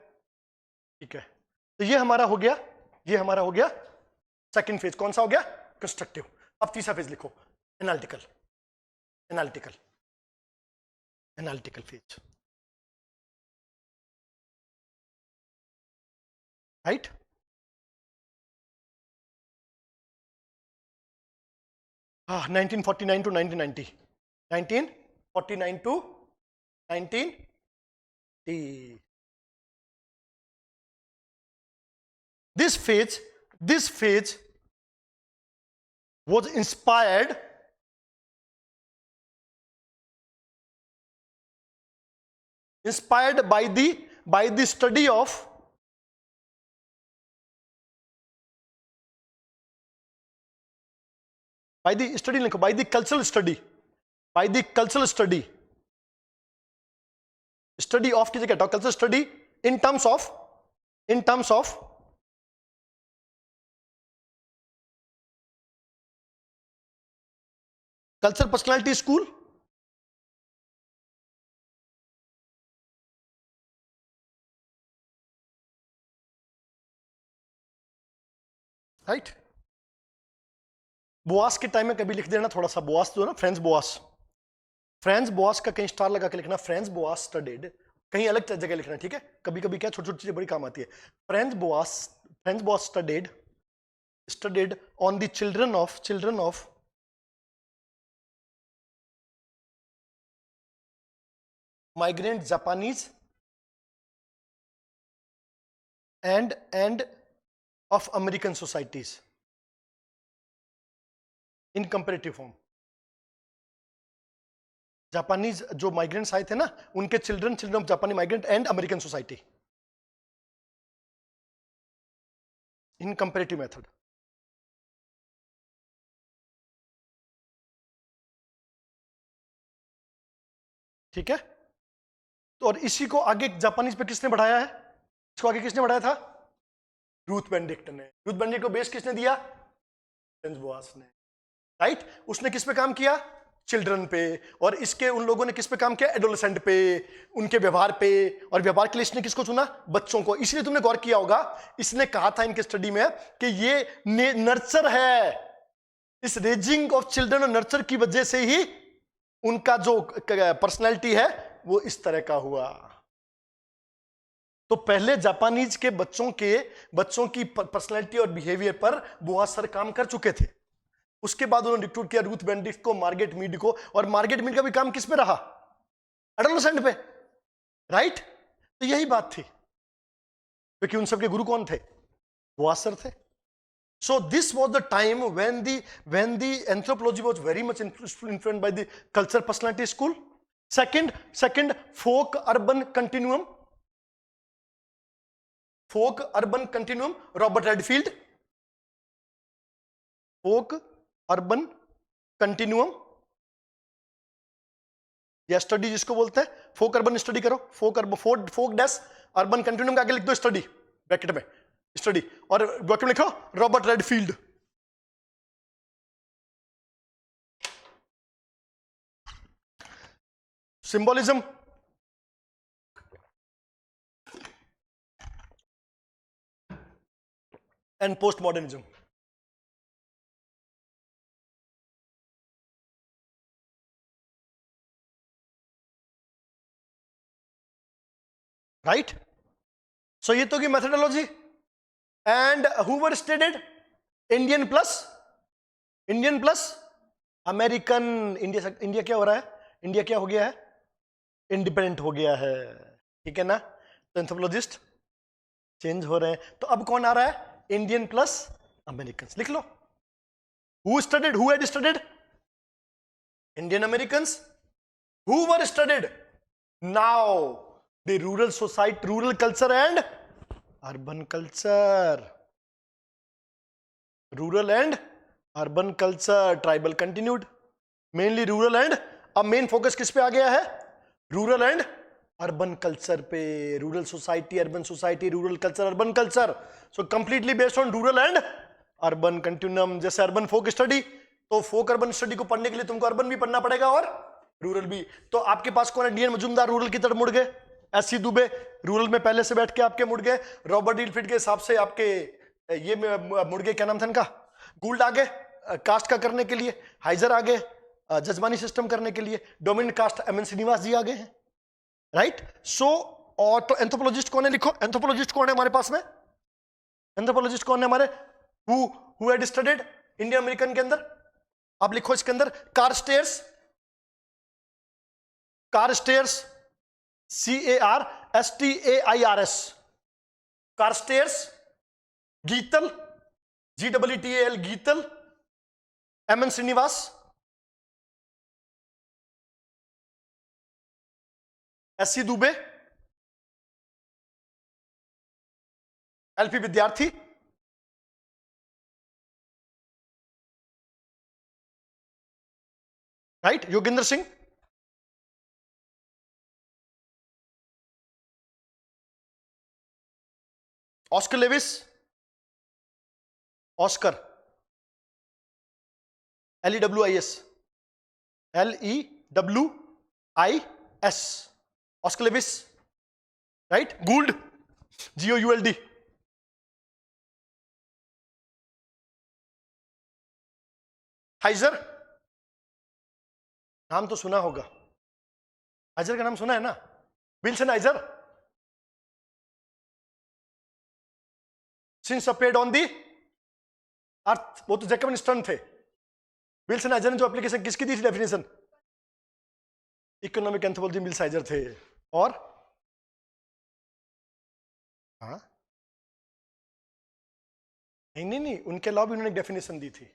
ठीक है। तो ये हमारा हो गया, ये हमारा हो गया सेकंड फेज। कौन सा हो गया, कंस्ट्रक्टिव। अब तीसरा फेज लिखो, analytical, analytical, analytical phase, right. हाँ, 1949 to 1990, 1949 to 1990। This phase was inspired by the study of by the cultural study of की जगह cultural study in terms of cultural personality school, right. Boas के time में कभी लिख देना थोड़ा सा, बोआस जो ना, फ्रांज बोआस का कहीं स्टार लगा के लिखना, फ्रांज बोआस स्टडीड, कहीं अलग जगह लिखना, ठीक है। कभी कभी क्या छोटी छोटी चीजें बड़ी काम आती है। Franz Boas studied on the children of migrant Japanese and of American societies in comparative form। Japanese जो माइग्रेंट्स आए थे ना, उनके चिल्ड्रन ऑफ जापानी migrant and American society in comparative method. ठीक है। तो और इसी को आगे जापानीज पे किसने बढ़ाया है, इसको आगे किसने बढ़ाया था, रूथ बेनेडिक्ट ने। रूथ बेनेडिक्ट को बेस किसने दिया, फ्रांज बोआस ने, राइट। उसने किस पे काम किया, चिल्ड्रन पे, और इसके उन लोगों ने किस पे काम किया, एडोलेसेंट पे, उनके व्यवहार पे, और व्यवहार के लिए इसने किसको चुना, बच्चों को। इसलिए तुमने गौर किया होगा, इसने कहा था इनके स्टडी में कि ये नर्चर है, इस रेजिंग ऑफ चिल्ड्रन और नर्चर की वजह से ही उनका जो पर्सनैलिटी है वो इस तरह का हुआ। तो पहले जापानीज के बच्चों की पर्सनैलिटी और बिहेवियर पर बोआस सर काम कर चुके थे। उसके बाद उन्होंने रिक्रूट किया रूथ बेनेडिक्ट को, मार्गरेट मीड को, और मार्गरेट मीड का भी काम किस पे रहा, एडोलेसेंट पे, राइट। तो यही बात थी, क्योंकि उन सबके गुरु कौन थे, बोआस सर थे। So this was the time when the anthropology was very much influenced by the cultural personality school. Second, folk urban continuum, Robert Redfield, folk urban continuum, या स्टडी जिसको बोलते हैं, फोक अर्बन स्टडी करो, फोक dash urban continuum का आगे लिख दो study, bracket में स्टडी, और ब्रैकेट में लिखो Robert Redfield. Symbolism, and post modernism. Right. So ये तो की methodology. And who were studied, Indian plus American. India क्या हो रहा है, इंडिया क्या हो गया है, इंडिपेंडेंट हो गया है, ठीक है ना। तो एंथ्रोपोलॉजिस्ट चेंज हो रहे हैं। तो अब कौन आ रहा है, इंडियन प्लस अमेरिकन। लिख लो, who had studied, Indian Americans, who were studied now the rural society, rural culture and urban culture, rural and urban culture, tribal continued, mainly rural and, अब मेन फोकस किस पे आ गया है? Rural and urban culture पे, rural society, urban society, rural culture, urban culture, so completely based on rural and urban continuum. जैसे urban फोक study, तो फोक urban study को पढ़ने के लिए तुमको अर्बन भी पढ़ना पड़ेगा और रूरल भी। तो आपके पास कौन है? डीएन मजूमदार रूरल की तरफ मुड़ गए, एससी दुबे रूरल में पहले से बैठ के आपके मुड़ गए, रॉबर्ट डीलफिट के हिसाब से आपके ये मुड़ गए, क्या नाम था इनका, गूल्ड आ गए कास्ट का करने के लिए, हाइजर आ गए जजमानी सिस्टम करने के लिए, डोमिनेंट कास्ट एमएन श्रीनिवास जी आ गए हैं, राइट। सो और तो एंथ्रोपोलॉजिस्ट कौन है? लिखो एंथ्रोपोलॉजिस्ट कौन है हमारे पास में? एंथ्रोपोलॉजिस्ट कौन है हमारे? Who had studied Indian American के अंदर, आप लिखो इसके अंदर, Carstairs, Carstairs, CARSTAIRS, Carstairs, Geetal, GEETAL, Geetal, M N Srinivas, S C Dube, L P Vidyarthi, right, Yogendra Singh, Oscar Lewis, Oscar, LEWIS, LEWIS, Oscar Lewis, right, Gould, GOULD, Wiser, नाम तो सुना होगा, हाइजर का नाम सुना है ना, Wilson Wiser, since appeared on the earth, वो तो जैकब स्टर्न थे। विल्सन हाइजर ने जो एप्लीकेशन किसकी दी थी definition? Economic anthropology, Wilson Wiser थे। और हाँ नहीं, उनके अलावा भी उन्होंने डेफिनेशन दी थी,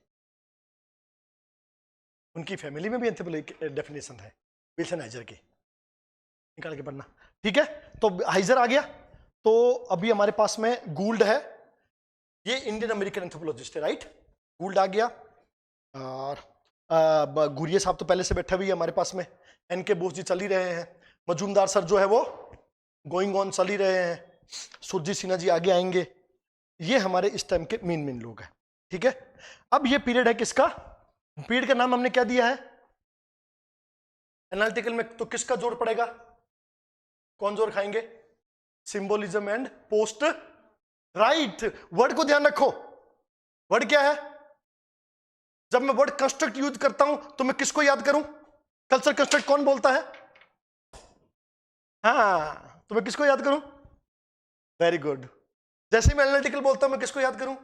उनकी फैमिली में भी एंथ्रोपोलॉजी डेफिनेशन है विल्सन हाइजर की, निकाल के पढ़ना, ठीक है। तो हाइजर आ गया, तो अभी हमारे पास में गूल्ड है, ये इंडियन अमेरिकन एंथ्रोपोलॉजिस्ट है, राइट, गूल्ड आ गया, और गुरिया साहब तो पहले से बैठे हुए हैं हमारे पास में, एनके बोस जी चल ही रहे हैं, मजूमदार सर जो है वो गोइंग ऑन चल ही रहे हैं, सुरजीत सिन्हा जी आगे आएंगे, ये हमारे इस टाइम के मेन लोग हैं, ठीक है। अब ये पीरियड है किसका? पीरियड का नाम हमने क्या दिया है एनालिटिकल में? तो किसका जोर पड़ेगा? कौन जोर खाएंगे? Symbolism and post, right. Word को ध्यान रखो, वर्ड क्या है? जब मैं वर्ड कंस्ट्रक्ट यूज करता हूं तो मैं किसको याद करूं? कल्चर कंस्ट्रक्ट कौन बोलता है? हाँ, तो मैं किसको याद करूं? Very good. जैसे मैं एनालिटिकल बोलता हूं मैं किसको याद करूं?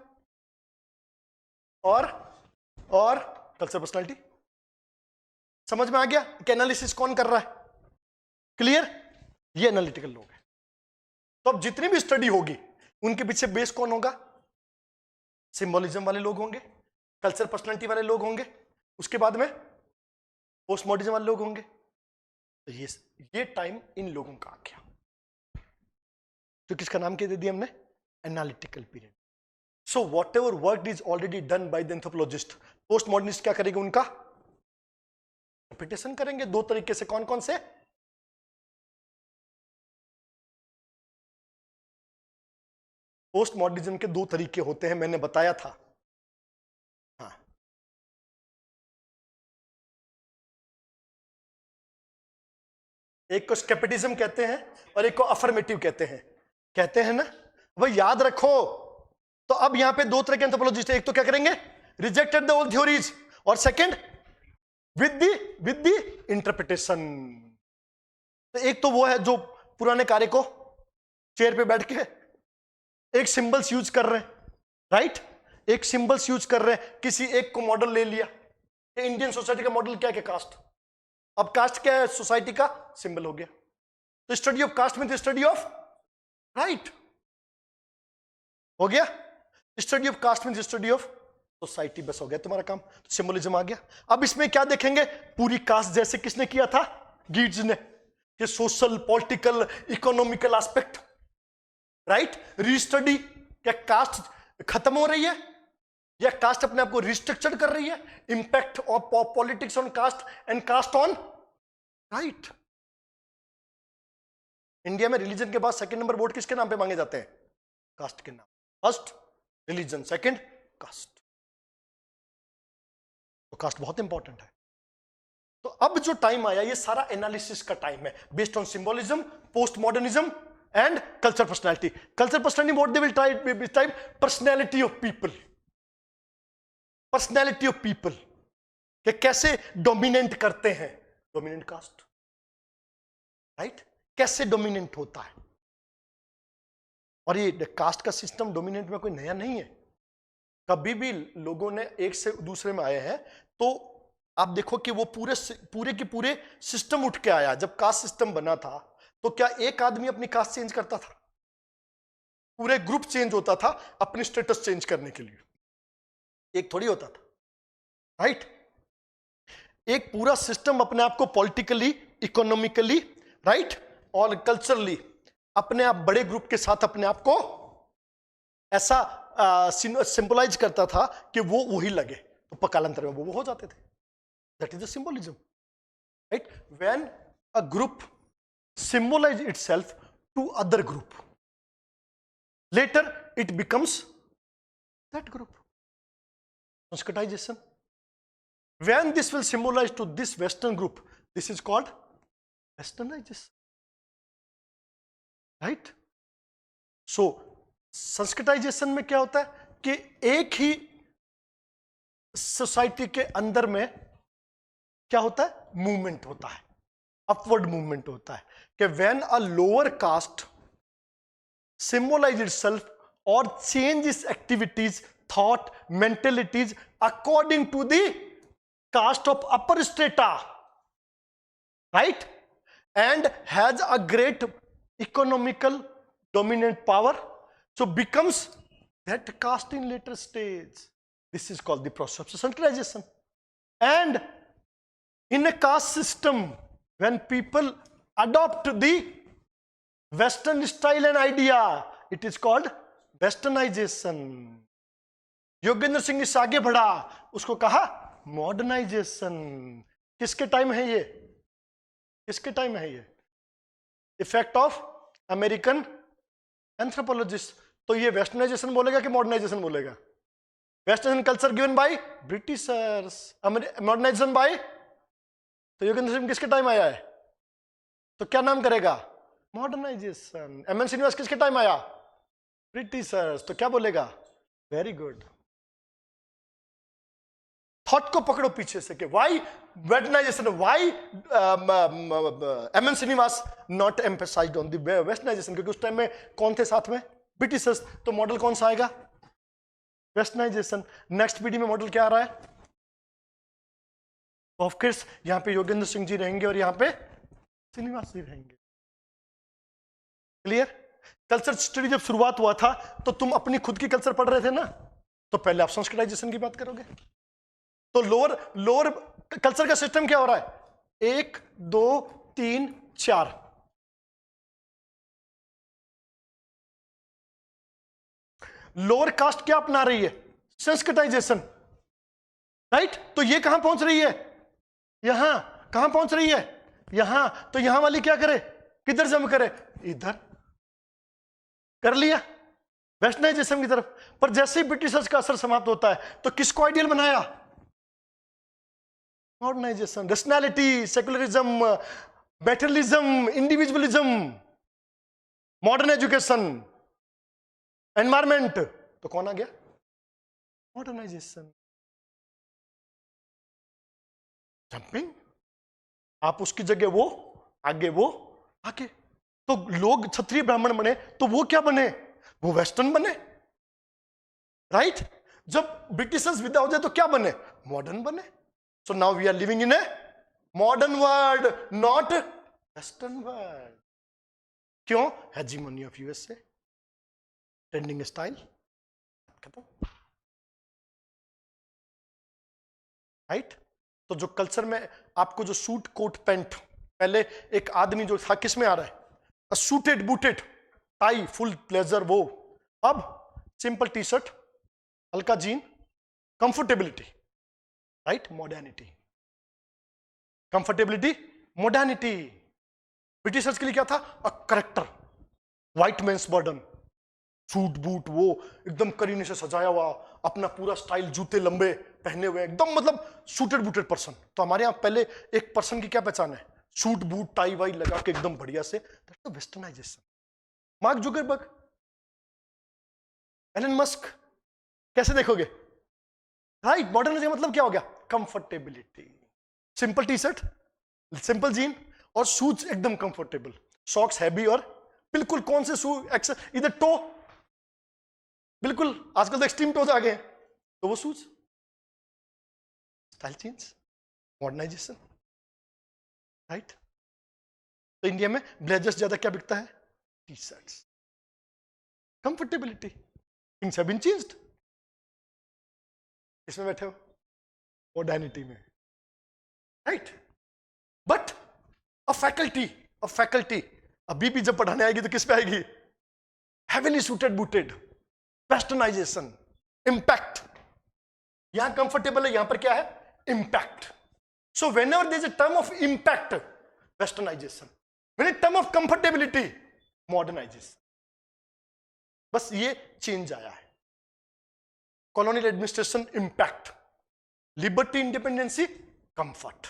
और कल्चर पर्सनालिटी। समझ में आ गया कि एनालिसिस कौन कर रहा है? क्लियर? ये एनालिटिकल लोग हैं। तो अब जितनी भी स्टडी होगी उनके पीछे बेस कौन होगा? सिंबोलिज्म वाले लोग होंगे, कल्चर पर्सनालिटी वाले लोग होंगे, उसके बाद में पोस्ट मॉडर्निज्म वाले लोग होंगे। तो ये टाइम इन लोगों का आ गया, तो किसका नाम क्या दे दिया हमने? Analytical period. So what ever work is already done by the anthropologist, post modernist क्या करेंगे? उनका इंटरप्रिटेशन करेंगे दो तरीके से। कौन कौन से? पोस्ट मॉडर्निज्म के दो तरीके होते हैं, मैंने बताया था। हाँ, एक को स्केपिटिज्म कहते हैं और एक को अफर्मेटिव कहते हैं ना भाई, याद रखो। तो अब यहां पे दो तरह के एंथ्रोपोलॉजिस्ट है, एक तो क्या करेंगे? रिजेक्टेड द ओल्ड थ्योरीज, और सेकंड विद द इंटरप्रिटेशन। तो एक तो वो है जो पुराने कार्य को चेयर पे बैठ के एक सिंबल्स यूज कर रहे हैं, राइट, एक सिंबल्स यूज कर रहे हैं, किसी एक को मॉडल ले लिया। इंडियन सोसाइटी का मॉडल क्या है? कास्ट। अब कास्ट क्या है? सोसाइटी का सिंबल हो गया। तो study of caste means study of, right, हो गया। Study of caste means study of society, बस हो गया तुम्हारा काम। तो सिंबलिज्म आ गया। अब इसमें क्या देखेंगे? पूरी कास्ट जैसे किसने किया था? गीट्स ने, ये social, political, economical aspect, right. Restudy, क्या कास्ट खत्म हो रही है? या कास्ट अपने आप को रिस्ट्रक्चर कर रही है? Impact of politics on caste and caste on right. India में रिलीजन के बाद सेकंड नंबर वोट किसके नाम पे मांगे जाते हैं? कास्ट के नाम। First religion, second caste. तो कास्ट बहुत इंपॉर्टेंट है। तो अब जो टाइम आया ये सारा एनालिसिस का टाइम है, based on symbolism, post modernism and culture personality. Culture personality what they will try personality of people, personality of people कि कैसे डोमिनेट करते हैं, डोमिनेंट कास्ट, राइट, कैसे डोमिनेंट होता है। और ये कास्ट का सिस्टम डोमिनेंट में कोई नया नहीं है, कभी भी लोगों ने एक से दूसरे में आए हैं। तो आप देखो कि वो पूरे के पूरे सिस्टम उठ के आया। जब कास्ट सिस्टम बना था तो क्या एक आदमी अपनी कास्ट चेंज करता था? पूरे ग्रुप चेंज होता था अपनी स्टेटस चेंज करने के लिए, एक थोड़ी होता था, राइट। एक पूरा सिस्टम अपने आप को पॉलिटिकली, इकोनॉमिकली, राइट, और कल्चरली अपने आप बड़े ग्रुप के साथ अपने आप को ऐसा सिंबलाइज करता था कि वो वही लगे, तो कालांतर में वो हो जाते थे। That is the symbolism, right. When a group symbolize itself to other group, later it becomes that group. Sanskritization, when this will symbolize to this western group, this is called westernization, right? So Sanskritisation में क्या होता है कि एक ही society के अंदर में क्या होता है, मूवमेंट होता है, अपवर्ड मूवमेंट होता है कि when a lower caste symbolize itself और change its activities, thought, mentalities according to the caste of upper strata, right, and has a great economical dominant power, so becomes that caste in later stage. This is called the process of centralization. And in a caste system, when people adopt the Western style and idea, it is called westernization. Yogendra Singh इससे आगे बढ़ा, उसको कहा modernisation. किसके time है ये? किसके time है ये? Effect of American anthropologist. तो ये वेस्टर्नाइजेशन बोलेगा कि मॉडर्नाइजेशन बोलेगा? Western culture given by Britishers, modernization by, तो योगेंद्र सिंह किसके टाइम आया है? तो क्या नाम करेगा? मॉडर्नाइजेशन। एमएन श्रीनिवास किसके टाइम आया? ब्रिटिशर्स, तो क्या बोलेगा? Very good. थॉट को पकड़ो पीछे से कि why westernization, why M N Srinivas not emphasized on the westernization, क्योंकि उस टाइम में कौन थे साथ में? ब्रिटिशर्स। तो मॉडल कौन सा आएगा? वेस्टर्नाइजेशन। नेक्स्ट पीढ़ी में मॉडल क्या आ रहा है? ऑफ कोर्स यहां पे योगेंद्र सिंह जी रहेंगे और यहां पे श्रीनिवास जी रहेंगे। क्लियर? कल्चर स्टडी जब शुरुआत हुआ था तो तुम अपनी खुद की कल्चर पढ़ रहे थे ना, तो पहले आप संस्कृताइजेशन की बात करोगे। तो लोअर कल्चर का सिस्टम क्या हो रहा है? 1 2 3 4, लोअर कास्ट क्या अपना रही है? Sanskritisation, right. तो ये कहां पहुंच रही है? यहां। कहां पहुंच रही है? यहां। तो यहां वाली क्या करे? किधर जम करे? इधर कर लिया, वेस्टर्नाइजेशन की तरफ। पर जैसे ही ब्रिटिशर्स का असर समाप्त होता है तो किसको आइडियल बनाया? मॉडर्नाइजेशन। रैशनैलिटी, सेकुलरिज्म, बैटरलिज्म, इंडिविजुअलिज्म, मॉडर्न एजुकेशन, एनवायरमेंट, तो कौन आ गया? मॉडर्नाइजेशन। जंपिंग, आप उसकी जगह वो आगे, वो आगे। तो लोग क्षत्रिय ब्राह्मण बने तो वो क्या बने? वो वेस्टर्न बने, राइट। जब ब्रिटिशर्स विदा हो जाए तो क्या बने? मॉडर्न बने। So now we are living in a modern world, not western world. क्यों? Hegemony of USA, trending style खत्म, राइट। तो जो कल्चर में आपको जो सूट कोट पैंट, पहले एक आदमी जो था किस में आ रहा है? Suited booted tie full blazer, वो अब सिंपल टी शर्ट, हल्का jean, comfortability, right, modernity, comfortability, modernity. Britishers के लिए क्या था? A character, white man's burden, suit boot वो एकदम करीने से सजाया हुआ, अपना पूरा स्टाइल, जूते लंबे पहने हुए, एकदम मतलब सूटेड बूटेड पर्सन। तो हमारे यहाँ पहले एक पर्सन की क्या पहचान है? सूट बूट टाई वाई लगा के एकदम बढ़िया से, that's the westernization. Mark Zuckerberg, Elon Musk, कैसे देखोगे? राइट, मॉडर्नाइजेशन मतलब क्या हो गया? Comfortability, simple T shirt, simple jean और शूज एकदम कंफर्टेबल, सॉक्स हैवी और बिल्कुल कौन से शू, इधर टो, बिल्कुल आजकल तो एक्सट्रीम टोज आ गए हैं, तो वो shoes, style change, modernization, right. तो इंडिया में ब्लेजर्स ज्यादा क्या बिकता है? T shirts, comfortability, things have been changed. इसमें बैठे हो मॉडर्निटी में, राइट। बट अ फैकल्टी अभी भी जब पढ़ाने आएगी तो किस पे आएगी? Heavily suited booted, westernization, impact. यहां कंफर्टेबल है, यहां पर क्या है? Impact. So whenever there is a term of impact, westernization, when a term of comfortability, modernization. बस ये चेंज आया है। Colonial administration, impact, liberty, independency, comfort.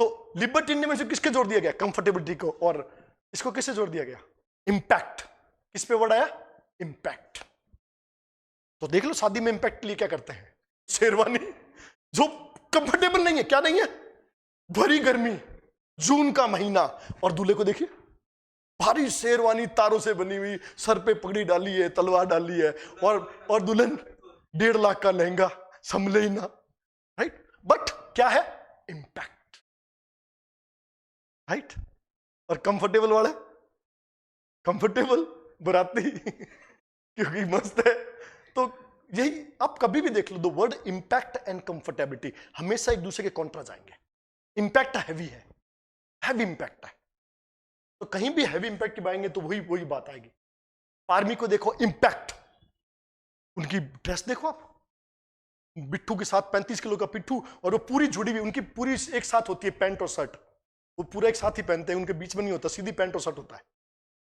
तो लिबर्टी इंडिपेंडेंसी किसके जोड़ दिया गया? कंफर्टेबिलिटी को। और इसको किससे जोड़ दिया गया? इंपैक्ट। किस पे वर्ड आया? इंपैक्ट। तो देख लो शादी में इंपैक्ट के लिए क्या करते हैं? शेरवानी, जो कंफर्टेबल नहीं है, क्या नहीं है? भरी गर्मी, जून का महीना, और दूल्हे को देखिए भारी शेरवानी तारों से बनी हुई, सर पे पगड़ी डाली है, तलवार डाली है, और दुल्हन 1.5 लाख का लहंगा, संभले ही ना, राइट। बट क्या है? Impact, right. और कंफर्टेबल वाला, कंफर्टेबल बराती क्योंकि मस्त है। तो यही आप कभी भी देख लो, the word impact and comfortability हमेशा एक दूसरे के कॉन्ट्रा जाएंगे। इंपैक्ट हैवी है, हैवी इंपैक्ट है, तो कहीं भी हैवी इंपैक्ट की बाएंगे तो वही बात आएगी। आर्मी को देखो, इंपैक्ट, उनकी ड्रेस देखो आप, बिट्ठू के साथ 35 किलो का पिट्ठू, और वो पूरी जुड़ी हुई, उनकी पूरी एक साथ होती है, पैंट और शर्ट, वो पूरा एक साथ ही पहनते हैं, उनके बीच में नहीं होता, सीधी पैंट और शर्ट होता है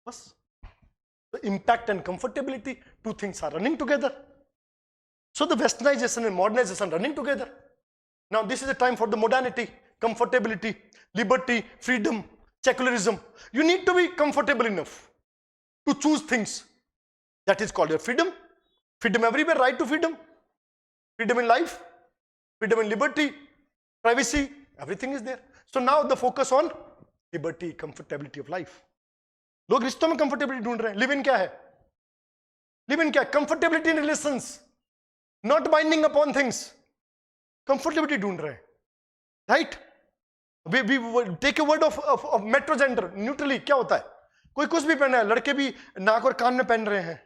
बस। तो impact and comfortability, two things are running together. So the westernization and modernization running together. Now this is the time for the modernity, comfortability, liberty, freedom, secularism. You need to be comfortable enough to choose things. That is called your freedom. Freedom everywhere, right to freedom. Freedom in life, freedom in liberty, privacy, everything is there. So now the focus on liberty, comfortability of life. लोग रिश्तों में comfortability ढूंढ रहे हैं. Live in क्या है? Live in क्या है? Comfortability in relations, not binding upon things. Comfortability ढूंढ रहे हैं, right? We take a word of metro gender neutrally. क्या होता है? कोई कुछ भी पहना है, लड़के भी नाक और कान में पहन रहे हैं,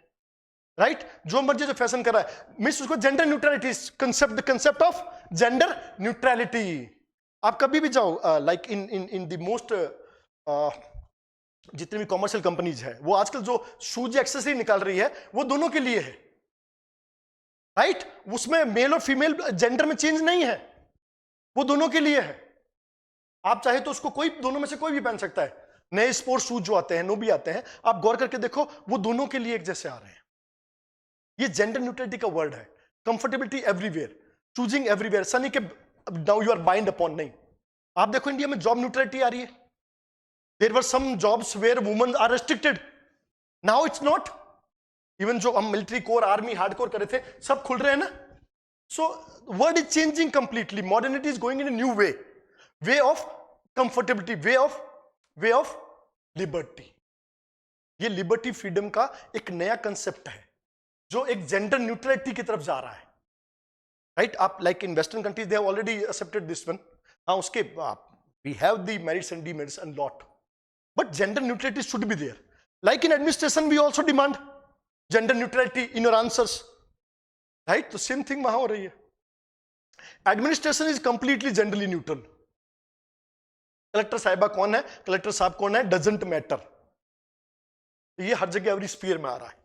राइट? जो मर्जी जो फैशन कर रहा है, मींस उसको gender neutrality, the concept of gender neutrality. आप कभी भी जाओ, लाइक इन द मोस्ट जितनी भी कॉमर्शियल कंपनीज है, वो आजकल जो शूज एक्सेसरी निकाल रही है, वो दोनों के लिए है, राइट? उसमें मेल और फीमेल जेंडर में चेंज नहीं है, वो दोनों के लिए है. आप चाहे तो उसको कोई, दोनों में से कोई भी पहन सकता है. नए स्पोर्ट्स शूज जो आते हैं, नो भी आते हैं, आप गौर करके देखो, वो दोनों के लिए एक जैसे आ रहे हैं. ये जेंडर न्यूट्रलिटी का वर्ड है. Comfortability everywhere, choosing everywhere. सनी के now you are bind upon, नहीं. आप देखो इंडिया में जॉब न्यूट्रलिटी आ रही है. There were some jobs where women are restricted. Now it's not. Even जो हम मिलिट्री कोर, आर्मी, हार्डकोर कर रहे थे, सब खुल रहे हैं ना. So world is changing completely. Modernity is going in a new way. Way of comfortability, way of liberty. ये लिबर्टी फ्रीडम का एक नया कंसेप्ट है जो एक जेंडर न्यूट्रलिटी की तरफ जा रहा है, राइट? आप like in western countries they have already accepted this one. हाँ, उसके we have the merits and demerits and lot. But gender neutrality should be there. Like in administration, we also demand gender neutrality in your answers, right? तो same thing वहां हो रही है. Administration is completely genderly neutral. Collector साहिबा कौन है, collector साहब कौन है, doesn't matter. ये हर जगह एवरी स्पीयर में आ रहा है.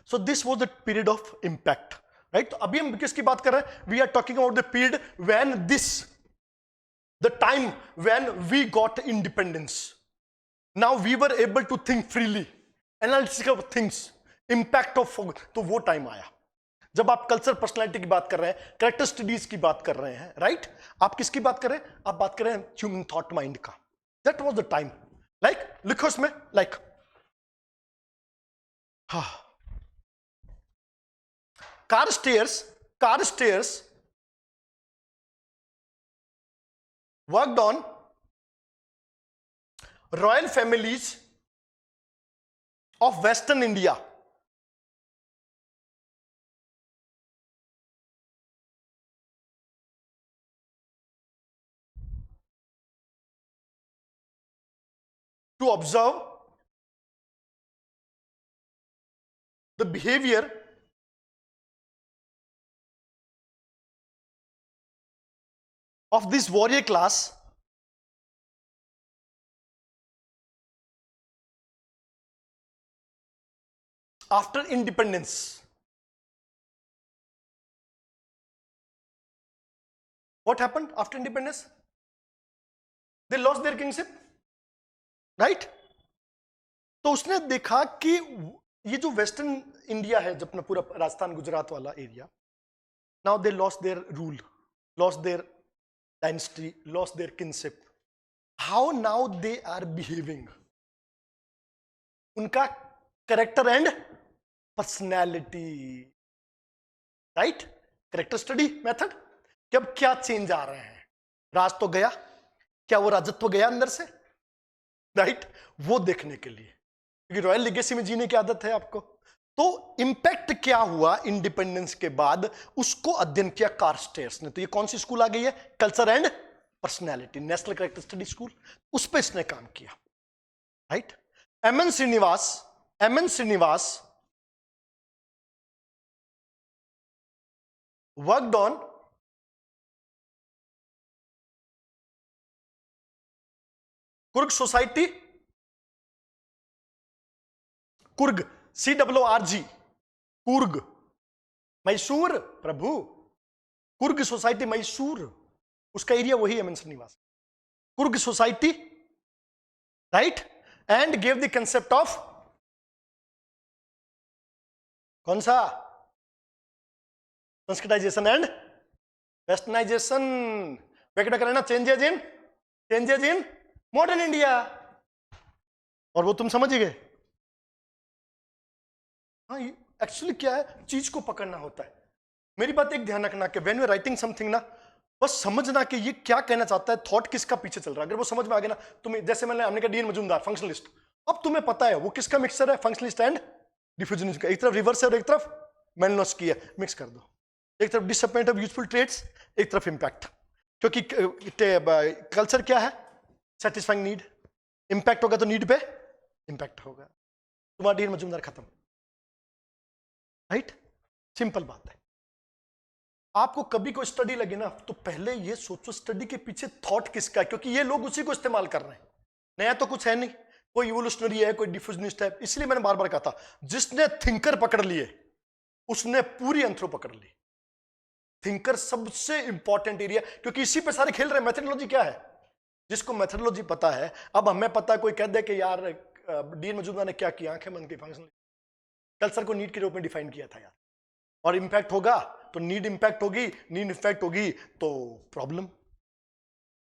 So this was the period of impact, right? तो अभी हम किसकी बात कर रहे हैं? We are talking about the period when this, the time when we got independence. Now we were able to think freely, analysis of things, impact of, तो वो टाइम आया जब आप कल्चर पर्सनालिटी की बात कर रहे हैं, कैरेक्टर स्टडीज की बात कर रहे हैं, राइट? आप किसकी बात कर रहे हैं? आप बात कर रहे हैं ह्यूमन थॉट माइंड का. That was the time. Like लिखो इसमें, like car stairs worked on royal families of western India. To observe the behavior of this warrior class after independence. What happened after independence? They lost their kingship, right? तो उसने देखा कि ये जो western India है, जब अपना पूरा राजस्थान गुजरात वाला area, now they lost their rule, lost their dynasty, lost their kingship. How now they are behaving, उनका character and personality, right? Character study method. कि अब क्या चेंज आ रहे हैं? राज तो गया, क्या वो राजत्व गया अंदर से, राइट? वो देखने के लिए, क्योंकि रॉयल लेगेसी में जीने की आदत है आपको. तो इंपैक्ट क्या हुआ इंडिपेंडेंस के बाद, उसको अध्ययन किया कार स्टेयर्स ने. तो ये कौन सी स्कूल आ गई है? Culture and personality, national character study school. उस पर इसने काम किया, right? MN Srinivas worked on Coorg society, Coorg, COORG, Coorg, Mysore, Prabhu, Coorg society Mysore, उसका एरिया वही है MN Srinivas. Coorg society, right? And gave the concept of, कौन सा? Sanskritization and westernization. ब्रैकेट करना, चेंजेज इन मॉडर्न इंडिया. और वो तुम समझ गए. हाँ, एक्चुअली क्या है, चीज को पकड़ना होता है. मेरी बात एक ध्यान रखना कि व्हेन यू राइटिंग समथिंग ना, बस समझना कि ये क्या कहना चाहता है, थॉट किसका पीछे चल रहा है. अगर वो समझ में आ गया ना, तुम्हें जैसे हमने कहा डीएन मजूमदार फंक्शनलिस्ट, अब तुम्हें पता है वो किसका मिक्सचर है, फंक्शनलिस्ट एंड डिफ्यूजनिस्ट का. एक तरफ रिवर्स है और एक तरफ मेलनोस्की है, मिक्स कर दो. एक तरफ डिसअपॉइंट ऑफ यूजफुल ट्रेड्स, एक तरफ इंपैक्ट. क्योंकि कल्चर क्या है? Satisfying need. इंपैक्ट होगा तो नीड पे इंपैक्ट होगा. तुम्हारा डीएन मजूमदार खत्म, राइट? सिंपल बात है. आपको कभी कोई स्टडी लगे ना, तो पहले ये सोचो स्टडी के पीछे थॉट किसका है, क्योंकि ये लोग उसी को इस्तेमाल कर रहे हैं. नया तो कुछ है नहीं, कोई इवोल्यूशनरी है, कोई डिफ्यूजनिस्ट है. इसलिए मैंने बार बार कहा था, जिसने थिंकर पकड़ लिए उसने पूरी एंथ्रो पकड़ ली. थिंकर सबसे इंपॉर्टेंट एरिया, क्योंकि इसी पे सारे खेल रहे हैं. मेथोडोलॉजी क्या है? जिसको मेथोडोलॉजी पता है, अब हमें पता है, कोई कह दे कि यार डीएन मजूमदार ने क्या किया, आंखें बंद की, फंक्शनल कल्चर को नीड के रूप में डिफाइन किया था यार. और इंपैक्ट होगा तो नीड इंपैक्ट होगी, नीड इंपैक्ट होगी तो प्रॉब्लम.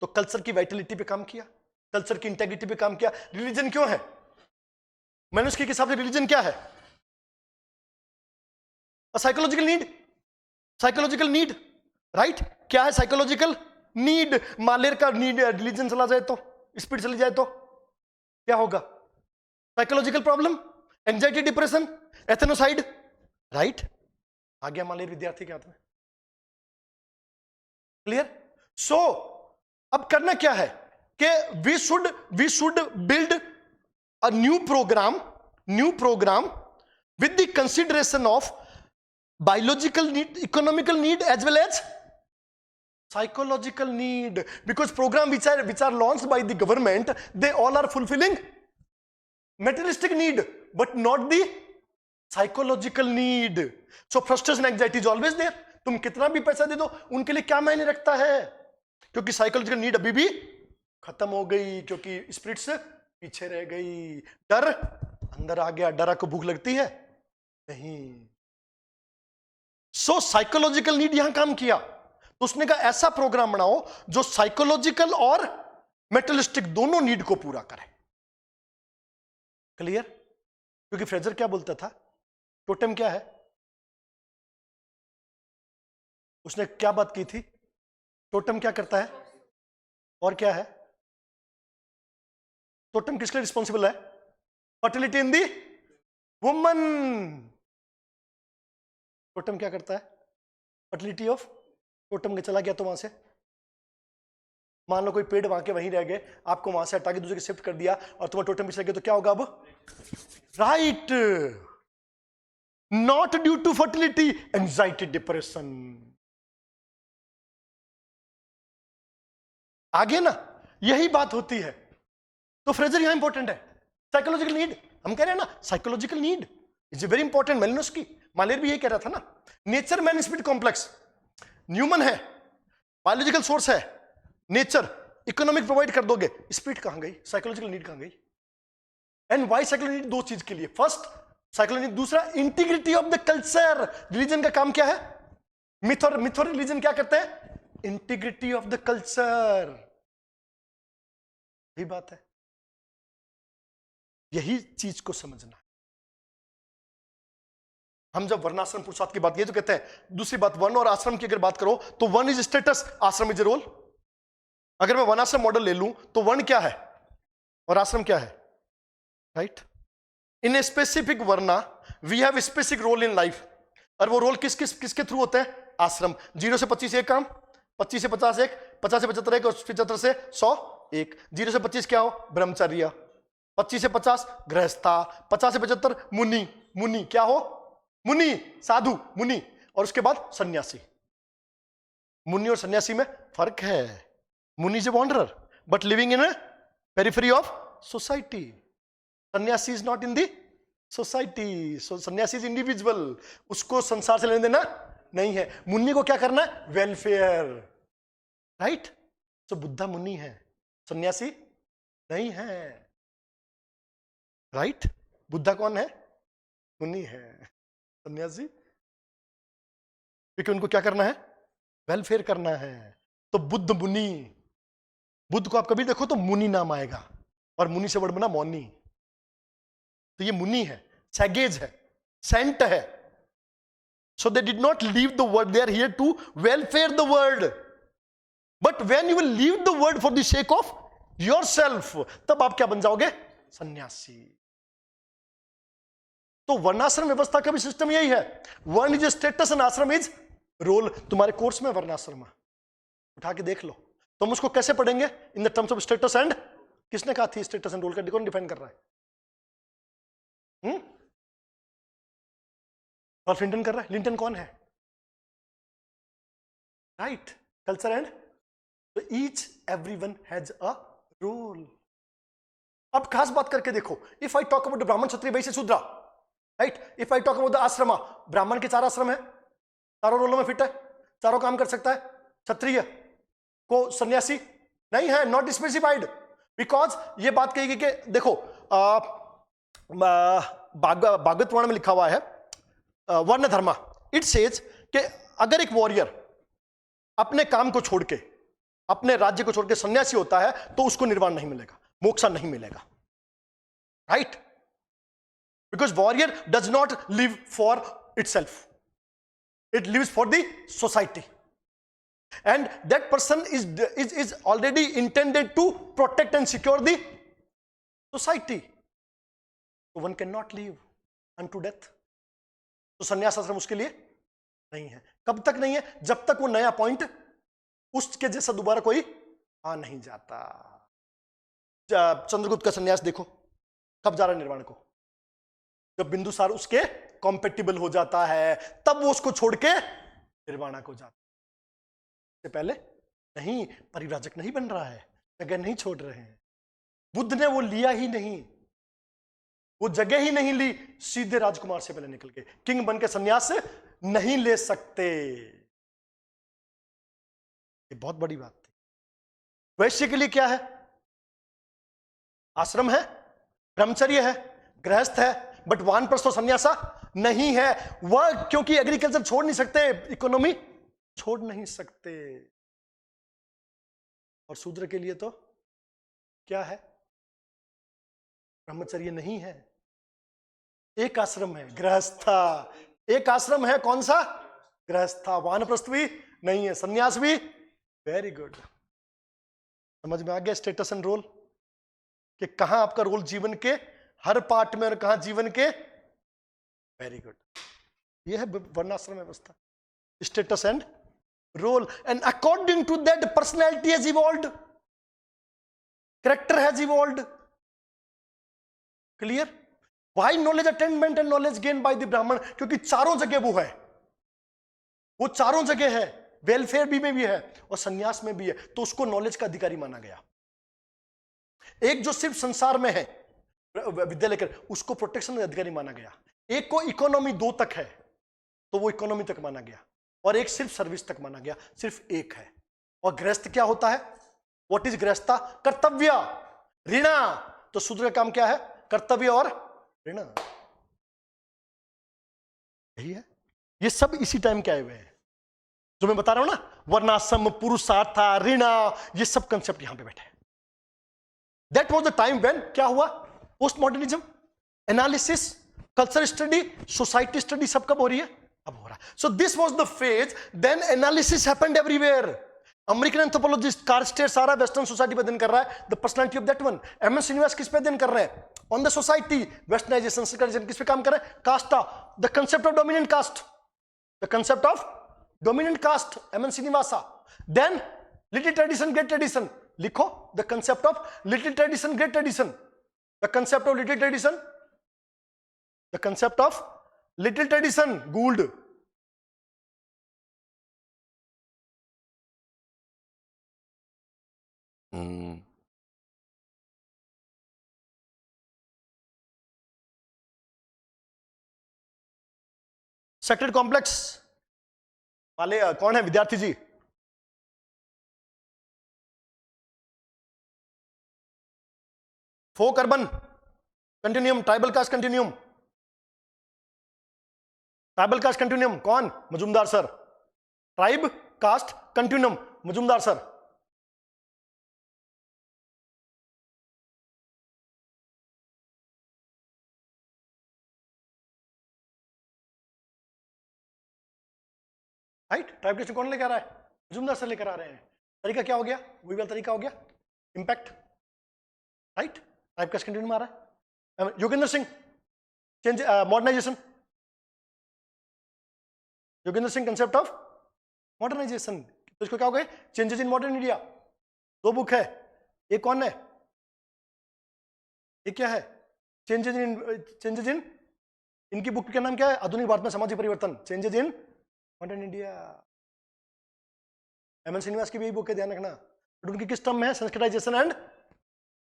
तो कल्चर की वाइटलिटी पे काम किया, कल्चर की इंटेग्रिटी पे काम किया. रिलीजन क्यों है? मैंने उसके हिसाब से रिलीजन क्या है? Psychological need, right? क्या है साइकोलॉजिकल नीड? मालेर का नीड, रिलीजन चला जाए तो, स्पिरिट चली जाए तो क्या होगा? Psychological problem, anxiety, depression, ethnocide, right? आ गया मालेर विद्यार्थी के हाथ में. क्लियर? सो अब करना क्या है कि we should build a new program with the consideration of biological need, economical need, as well as psychological need, because program which are launched by the government, they all are fulfilling materialistic need but not the psychological need. So frustration anxiety is always there. तुम कितना भी पैसा दे दो उनके लिए क्या मायने रखता है, क्योंकि साइकोलॉजिकल नीड अभी भी खत्म हो गई, क्योंकि स्पिरिट्स पीछे रह गई. डर अंदर आ गया. डरा को भूख लगती है नहीं. सो साइकोलॉजिकल नीड यहां काम किया, तो उसने कहा ऐसा प्रोग्राम बनाओ जो साइकोलॉजिकल और मेटलिस्टिक दोनों नीड को पूरा करे. क्लियर? क्योंकि फ्रेजर क्या बोलता था, टोटेम क्या है, उसने क्या बात की थी, टोटेम क्या करता है और क्या है. टोटेम किसके लिए रिस्पॉन्सिबल है, फर्टिलिटी इन दी वुमन. टोटेम क्या करता है, फर्टिलिटी ऑफ. टोटेम के चला गया तो वहां से, मान लो कोई पेड़ वहां के वहीं रह गए, आपको वहां से हटा के दूसरे के शिफ्ट कर दिया और तुम्हारा टोटेम पीछे लग गया, तो क्या होगा अब, right. Not due to fertility, anxiety, depression. आगे ना यही बात होती है. तो फ्रेजर यहां इंपॉर्टेंट है. साइकोलॉजिकल नीड, हम कह रहे हैं ना, psychological need is very important. Malinowski, Maler भी यही कह रहा था ना. Nature man spirit complex, human है, बायोलॉजिकल सोर्स है, नेचर, इकोनॉमिक प्रोवाइड कर दोगे, स्पिरिट कहां गई, साइकोलॉजिकल नीड कहां गई. एंड वाई साइकोलॉजिकल नीड, दो चीज के लिए. फर्स्ट साइकोलॉजी, दूसरा integrity of the culture. Religion का काम क्या है, मिथ और रिलीजन क्या करते हैं, इंटीग्रिटी ऑफ द कल्चर. यही बात है, यही चीज को समझना. हम जब वर्णाश्रम पुरुषार्थ की बात की तो कहते हैं, दूसरी बात वर्ण और आश्रम की अगर बात करो तो वर्ण इज स्टेटस, आश्रम इज रोल. अगर मैं वर्णाश्रम मॉडल ले लूं तो वर्ण क्या है और आश्रम क्या है, right. In a specific varna we have specific role in life. और वो रोल किसके थ्रू होते हैं, आश्रम. 0 से 25 एक काम, 25 से 50 एक, 50 से 75 एक और 75 से 100 एक. 0 से 25 क्या हो, ब्रह्मचर्य. 25 से 50 गृहस्था. 50 से 75 मुनि. मुनि क्या हो, मुनि, साधु, मुनि. और उसके बाद सन्यासी. मुनि और सन्यासी में फर्क है. Muni is a wanderer but living in a periphery of society. Sanyasi is not in the society. Sanyasi is individual, उसको संसार से लेने देना नहीं है. मुनि को क्या करना है, वेलफेयर, राइट. तो बुद्धा मुनि है, सन्यासी नहीं है, राइट. बुद्धा कौन है, मुनि है. सन्यासी, क्योंकि उनको क्या करना है, वेलफेयर करना है. तो बुद्ध मुनि, बुद्ध को आप कभी देखो तो मुनि नाम आएगा, और मुनि से वर्ड बना मौनी. तो ये मुनि है, सैगेज है, सेंट है. So they did not leave the world, they are here to welfare the world. But when you will leave the world for the sake of yourself, तब आप क्या बन जाओगे, सन्यासी. तो वर्णाश्रम व्यवस्था का भी सिस्टम यही है. वर्ण इज स्टेटस एंड आश्रम इज रोल. तुम्हारे कोर्स में वर्णाश्रम उठा के देख लो, तुम उसको कैसे पढ़ेंगे, in the terms of status and, किसने कहा थी स्टेटस एंड रोल का, कौन डिफाइन कर रहा है, रॉल्फ लिंटन कर रहा है. लिंटन कौन है, राइट. कल्चर एंड, तो each everyone has a role. अब खास बात करके देखो, इफ आई टॉक अबाउट ब्राह्मण, क्षत्रिय, वैश्य, शूद्र, right. If I talk about the ashrama, ब्राह्मण के 4 आश्रम है, चारों रोलों में फिट है, चारों काम कर सकता है. क्षत्रिय को सन्यासी नहीं है, नॉट स्पेसिफाइड, बिकॉज ये बात कही गई कि देखो भागवत पुराण में लिखा हुआ है वर्ण धर्मा. इट सेज कि अगर एक वॉरियर अपने काम को छोड़ के, अपने राज्य को छोड़ के सन्यासी होता है तो उसको निर्वाण नहीं मिलेगा, मोक्षा नहीं मिलेगा, right. Because warrior does not live for itself, it lives for the society, and that person is already intended to protect and secure the society. So one cannot live unto death. तो संन्यास आश्रम उसके लिए नहीं है. कब तक नहीं है, जब तक वो नया पॉइंट उसके जैसा दोबारा कोई आ नहीं जाता. चंद्रगुप्त का संन्यास देखो, कब जा रहा है निर्वाण को, जब बिंदुसार उसके कॉम्पेटिबल हो जाता है, तब वो उसको छोड़ के निर्वाणा को जाता है. इससे पहले नहीं, परिव्राजक नहीं बन रहा है, जगह नहीं छोड़ रहे हैं. बुद्ध ने वो लिया ही नहीं. वो जगह ही नहीं ली, सीधे राजकुमार से पहले निकल गए। किंग बन के संन्यास नहीं ले सकते, ये बहुत बड़ी बात थी। वैश्य के लिए क्या है? आश्रम है, ब्रह्मचर्य है, गृहस्थ है, बट वानप्रस्थ संन्यासा नहीं है वह, क्योंकि एग्रीकल्चर छोड़ नहीं सकते, इकोनॉमी छोड़ नहीं सकते। और शूद्र के लिए तो क्या है? ब्रह्मचर्य नहीं है, एक आश्रम है, गृहस्था। एक आश्रम है, कौन सा? गृहस्था। वानप्रस्थ भी नहीं है, संन्यास भी। वेरी गुड, समझ में आ गया स्टेटस एंड रोल, कि कहां आपका रोल जीवन के हर पार्ट में और कहां जीवन के। वेरी गुड, यह है वर्णाश्रम व्यवस्था, status and role. And according to that personality has evolved, character has evolved. Clear? Why knowledge attainment and knowledge gain by the Brahmin, क्योंकि चारों जगह वो है, वो चारों जगह है, वेलफेयर भी में भी है और सन्यास में भी है, तो उसको नॉलेज का अधिकारी माना गया। एक जो सिर्फ संसार में है विद्या लेकर, उसको प्रोटेक्शन अधिकारी माना गया। एक को इकोनॉमी 2 तक है तो वो इकोनॉमी तक माना गया, और एक सिर्फ सर्विस तक माना गया, सिर्फ एक है। और गृहस्थ क्या होता है? What is गृहस्था? कर्तव्य, ऋण। तो शूद्र का काम क्या है? कर्तव्य और ऋण, यही है। ये सब इसी टाइम के आए हुए हैं, जो मैं बता रहा हूं ना, वर्णाश्रम, पुरुषार्थ, ऋण, ये सब कंसेप्ट यहां पे बैठे हैं। That was the time when क्या हुआ? Post modernism, analysis, culture study, society study, सब कब हो रही है? अब हो रहा है। So this was the phase, then analysis happened everywhere. American anthropologist Carstairs सारा वेस्टर्न सोसाइटी पर अध्ययन कर रहा है, the personality of that one. M S Srinivas किस पे अध्ययन कर रहे हैं? On the society, westernization, secularism. किस पे काम कर रहे हैं? Caste, the concept of dominant caste, the concept of dominant caste, M N Srinivasa. Then little tradition, great tradition, लिखो, the concept of little tradition, great tradition, the concept of little tradition, the concept of little tradition, Gould. Sacred complex वाले कौन है Vidyarthi ji? Folk urban continuum, tribal caste continuum, tribal caste continuum कौन? Majumdar sir. Tribe caste continuum, Majumdar sir. Right, tribe caste कौन लेकर आ रहा है? Majumdar sir लेकर आ रहे हैं। तरीका क्या हो गया? वही वाला तरीका हो गया, impact. Right, tribe caste continuum आ रहा है। Yogendra Singh, change, modernization. Yogendra Singh, concept of modernization. तो इसको क्या हो गए? Changes in modern India. 2 book है, एक कौन है? ये क्या है? चेंजेस इन, इनकी बुक का नाम क्या है? आधुनिक भारत में सामाजिक परिवर्तन, changes in modern India. M N Srinivas की भी बुक है, ध्यान रखना। बट उनकी किस टर्म में है? Sanskritization and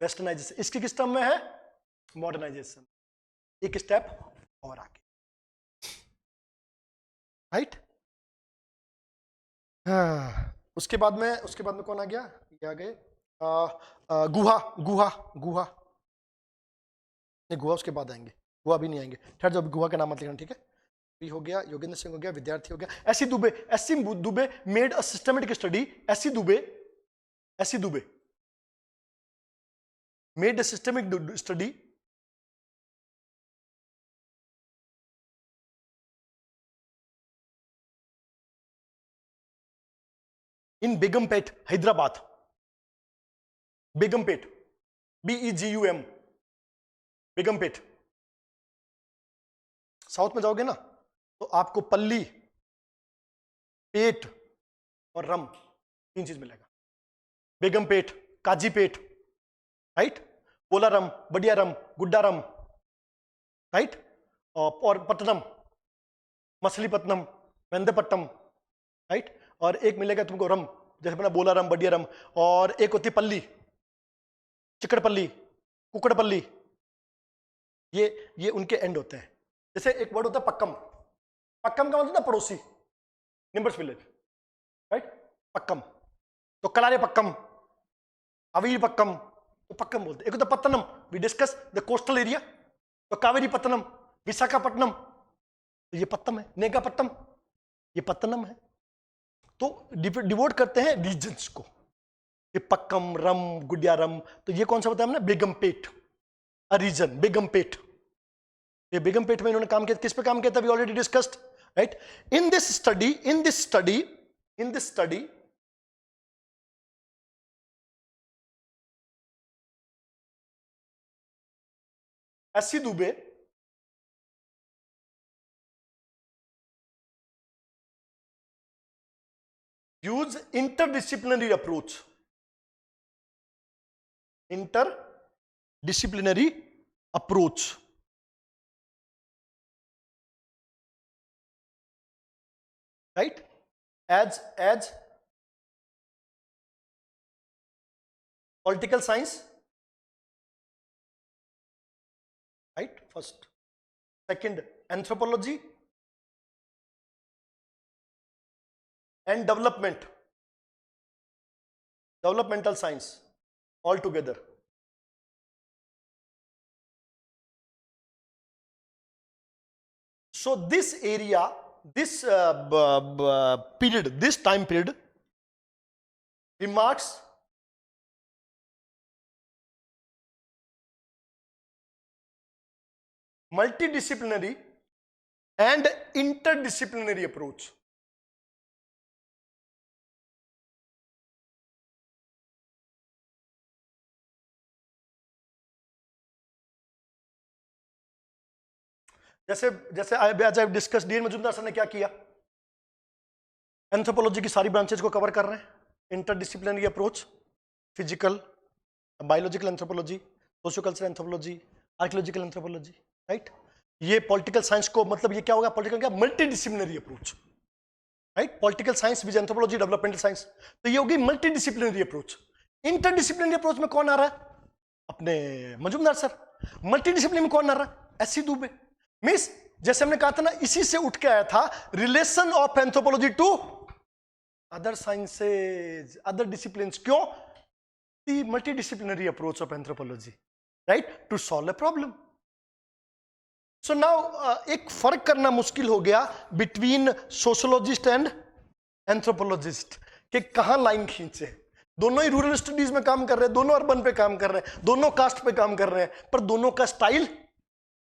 westernization. इसकी किस टर्म में है? मॉडर्नाइजेशन। एक स्टेप और आगे। राइट, उसके बाद में कौन आ गया? ये आ गए गुहा, गुहा, गुहा नहीं, गुहा उसके बाद आएंगे, गुहा भी नहीं आएंगे। ठहर जाओ, गुहा का नाम मत लिखना, ठीक है? भी हो गया, योगेंद्र सिंह हो गया, विद्यार्थी हो गया। AC Dubey made a systematic study. AC Dubey made a systematic study in Begumpet, Hyderabad. Begumpet, BEGUM, Begumpet. South में जाओगे ना तो आपको पल्ली, पेट और रम, 3 चीज मिलेगा। बेगमपेट, काजीपेट, राइट, पोलारम, बढ़िया रम, गुड्डा रम, राइट, और पट्टनम, मछलीपट्टनम, वेंदेपट्टम, राइट। और एक मिलेगा तुमको रम, जैसे अपना बोला रम, बढ़िया रम। और एक होती पल्ली, चिकड़पल्ली, कुकड़पल्ली, ये उनके एंड होते हैं। जैसे एक वर्ड होता है पक्कम, पक्कम का मतलब होता है पड़ोसी, निम्बर्स विलेज, राइट? पक्कम, तो कलारे पक्कम, अवीर पक्कम, तो पक्कम बोलते हैं। एक होता है पत्तनम, we discuss the coastal area, तो कावेरी पत्तनम, विशाखापट्टनम, तो ये पत्तम है। नेगापट्टम, ये पत्तनम है। तो डिवोट करते हैं रीजन्स को, ये पक्कम, रम, गुडियारम, तो ये कौन सा बताया हमने? Begumpet, a reason, Begumpet. ये बेगमपेट में इन्होंने काम किया, किस पे काम किया था? We already discussed, right? In this study SC. Dube use interdisciplinary approach, right? As political science, right? First, second, anthropology and developmental science all together. So this area, this period, this time period remarks multidisciplinary and interdisciplinary approach. जैसे I discuss, DN. Majumdar sir ने क्या किया? Anthropology की सारी branches को cover कर रहे हैं, interdisciplinary approach, physical, biological anthropology, sociocultural anthropology, archaeological anthropology, right? ये पॉलिटिकल साइंस को, मतलब ये क्या होगा? पॉलिटिकल क्या? Multidisciplinary approach, right? Political science with anthropology, developmental science, तो ये होगी मल्टीडिसिप्लिनरी अप्रोच। इंटरडिसिप्लिनरी अप्रोच में कौन आ रहा है? अपने मजूमदार सर। मल्टीडिसिप्लिन में कौन आ रहा है? एस.सी. दुबे। मींस जैसे हमने कहा था ना, इसी से उठ के आया था relation of anthropology to other sciences, other disciplines. क्यों? The multidisciplinary approach of anthropology, right, to solve a problem. So now एक फर्क करना मुश्किल हो गया बिटवीन सोशियोलॉजिस्ट एंड एंथ्रोपोलॉजिस्ट, कि कहां लाइन खींचे। दोनों ही रूरल स्टडीज में काम कर रहे हैं, दोनों अर्बन पे काम कर रहे हैं, दोनों कास्ट पे काम कर रहे हैं, पर दोनों का स्टाइल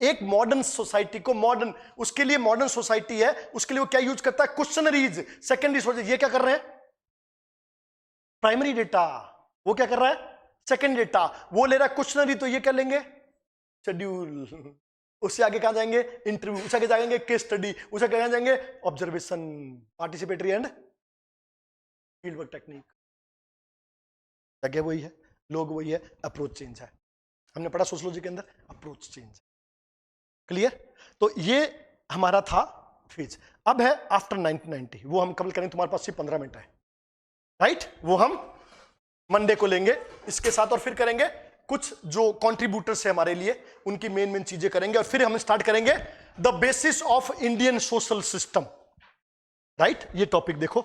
एक मॉडर्न सोसाइटी को, मॉडर्न, उसके लिए मॉडर्न सोसाइटी है, उसके लिए वो क्या यूज करता है? Questionnaires, secondary sources. ये क्या कर रहे हैं? Primary data. वो क्या कर रहा है? Secondary data. वो ले रहा है क्वेश्चनरी, तो ये क्या लेंगे? शेड्यूल। उससे आगे कहां जाएंगे? इंटरव्यू। उससे आगे जाएंगे केस स्टडी। उससे आगे कहां जाएंगे? Observation, participatory and field work technique. जगह वही है, लोग वही है, अप्रोच चेंज है। हमने पढ़ा सोशियोलॉजी के अंदर अप्रोच चेंज। क्लियर? तो ये हमारा था फेज। अब है आफ्टर 1990, वो हम कवर करेंगे, तुम्हारे पास सिर्फ 15 मिनट है, राइट? वो हम मंडे को लेंगे इसके साथ, और फिर करेंगे कुछ जो कॉन्ट्रीब्यूटर्स है हमारे लिए, उनकी मेन चीजें करेंगे, और फिर हम स्टार्ट करेंगे the basis of Indian social system, right? ये टॉपिक देखो,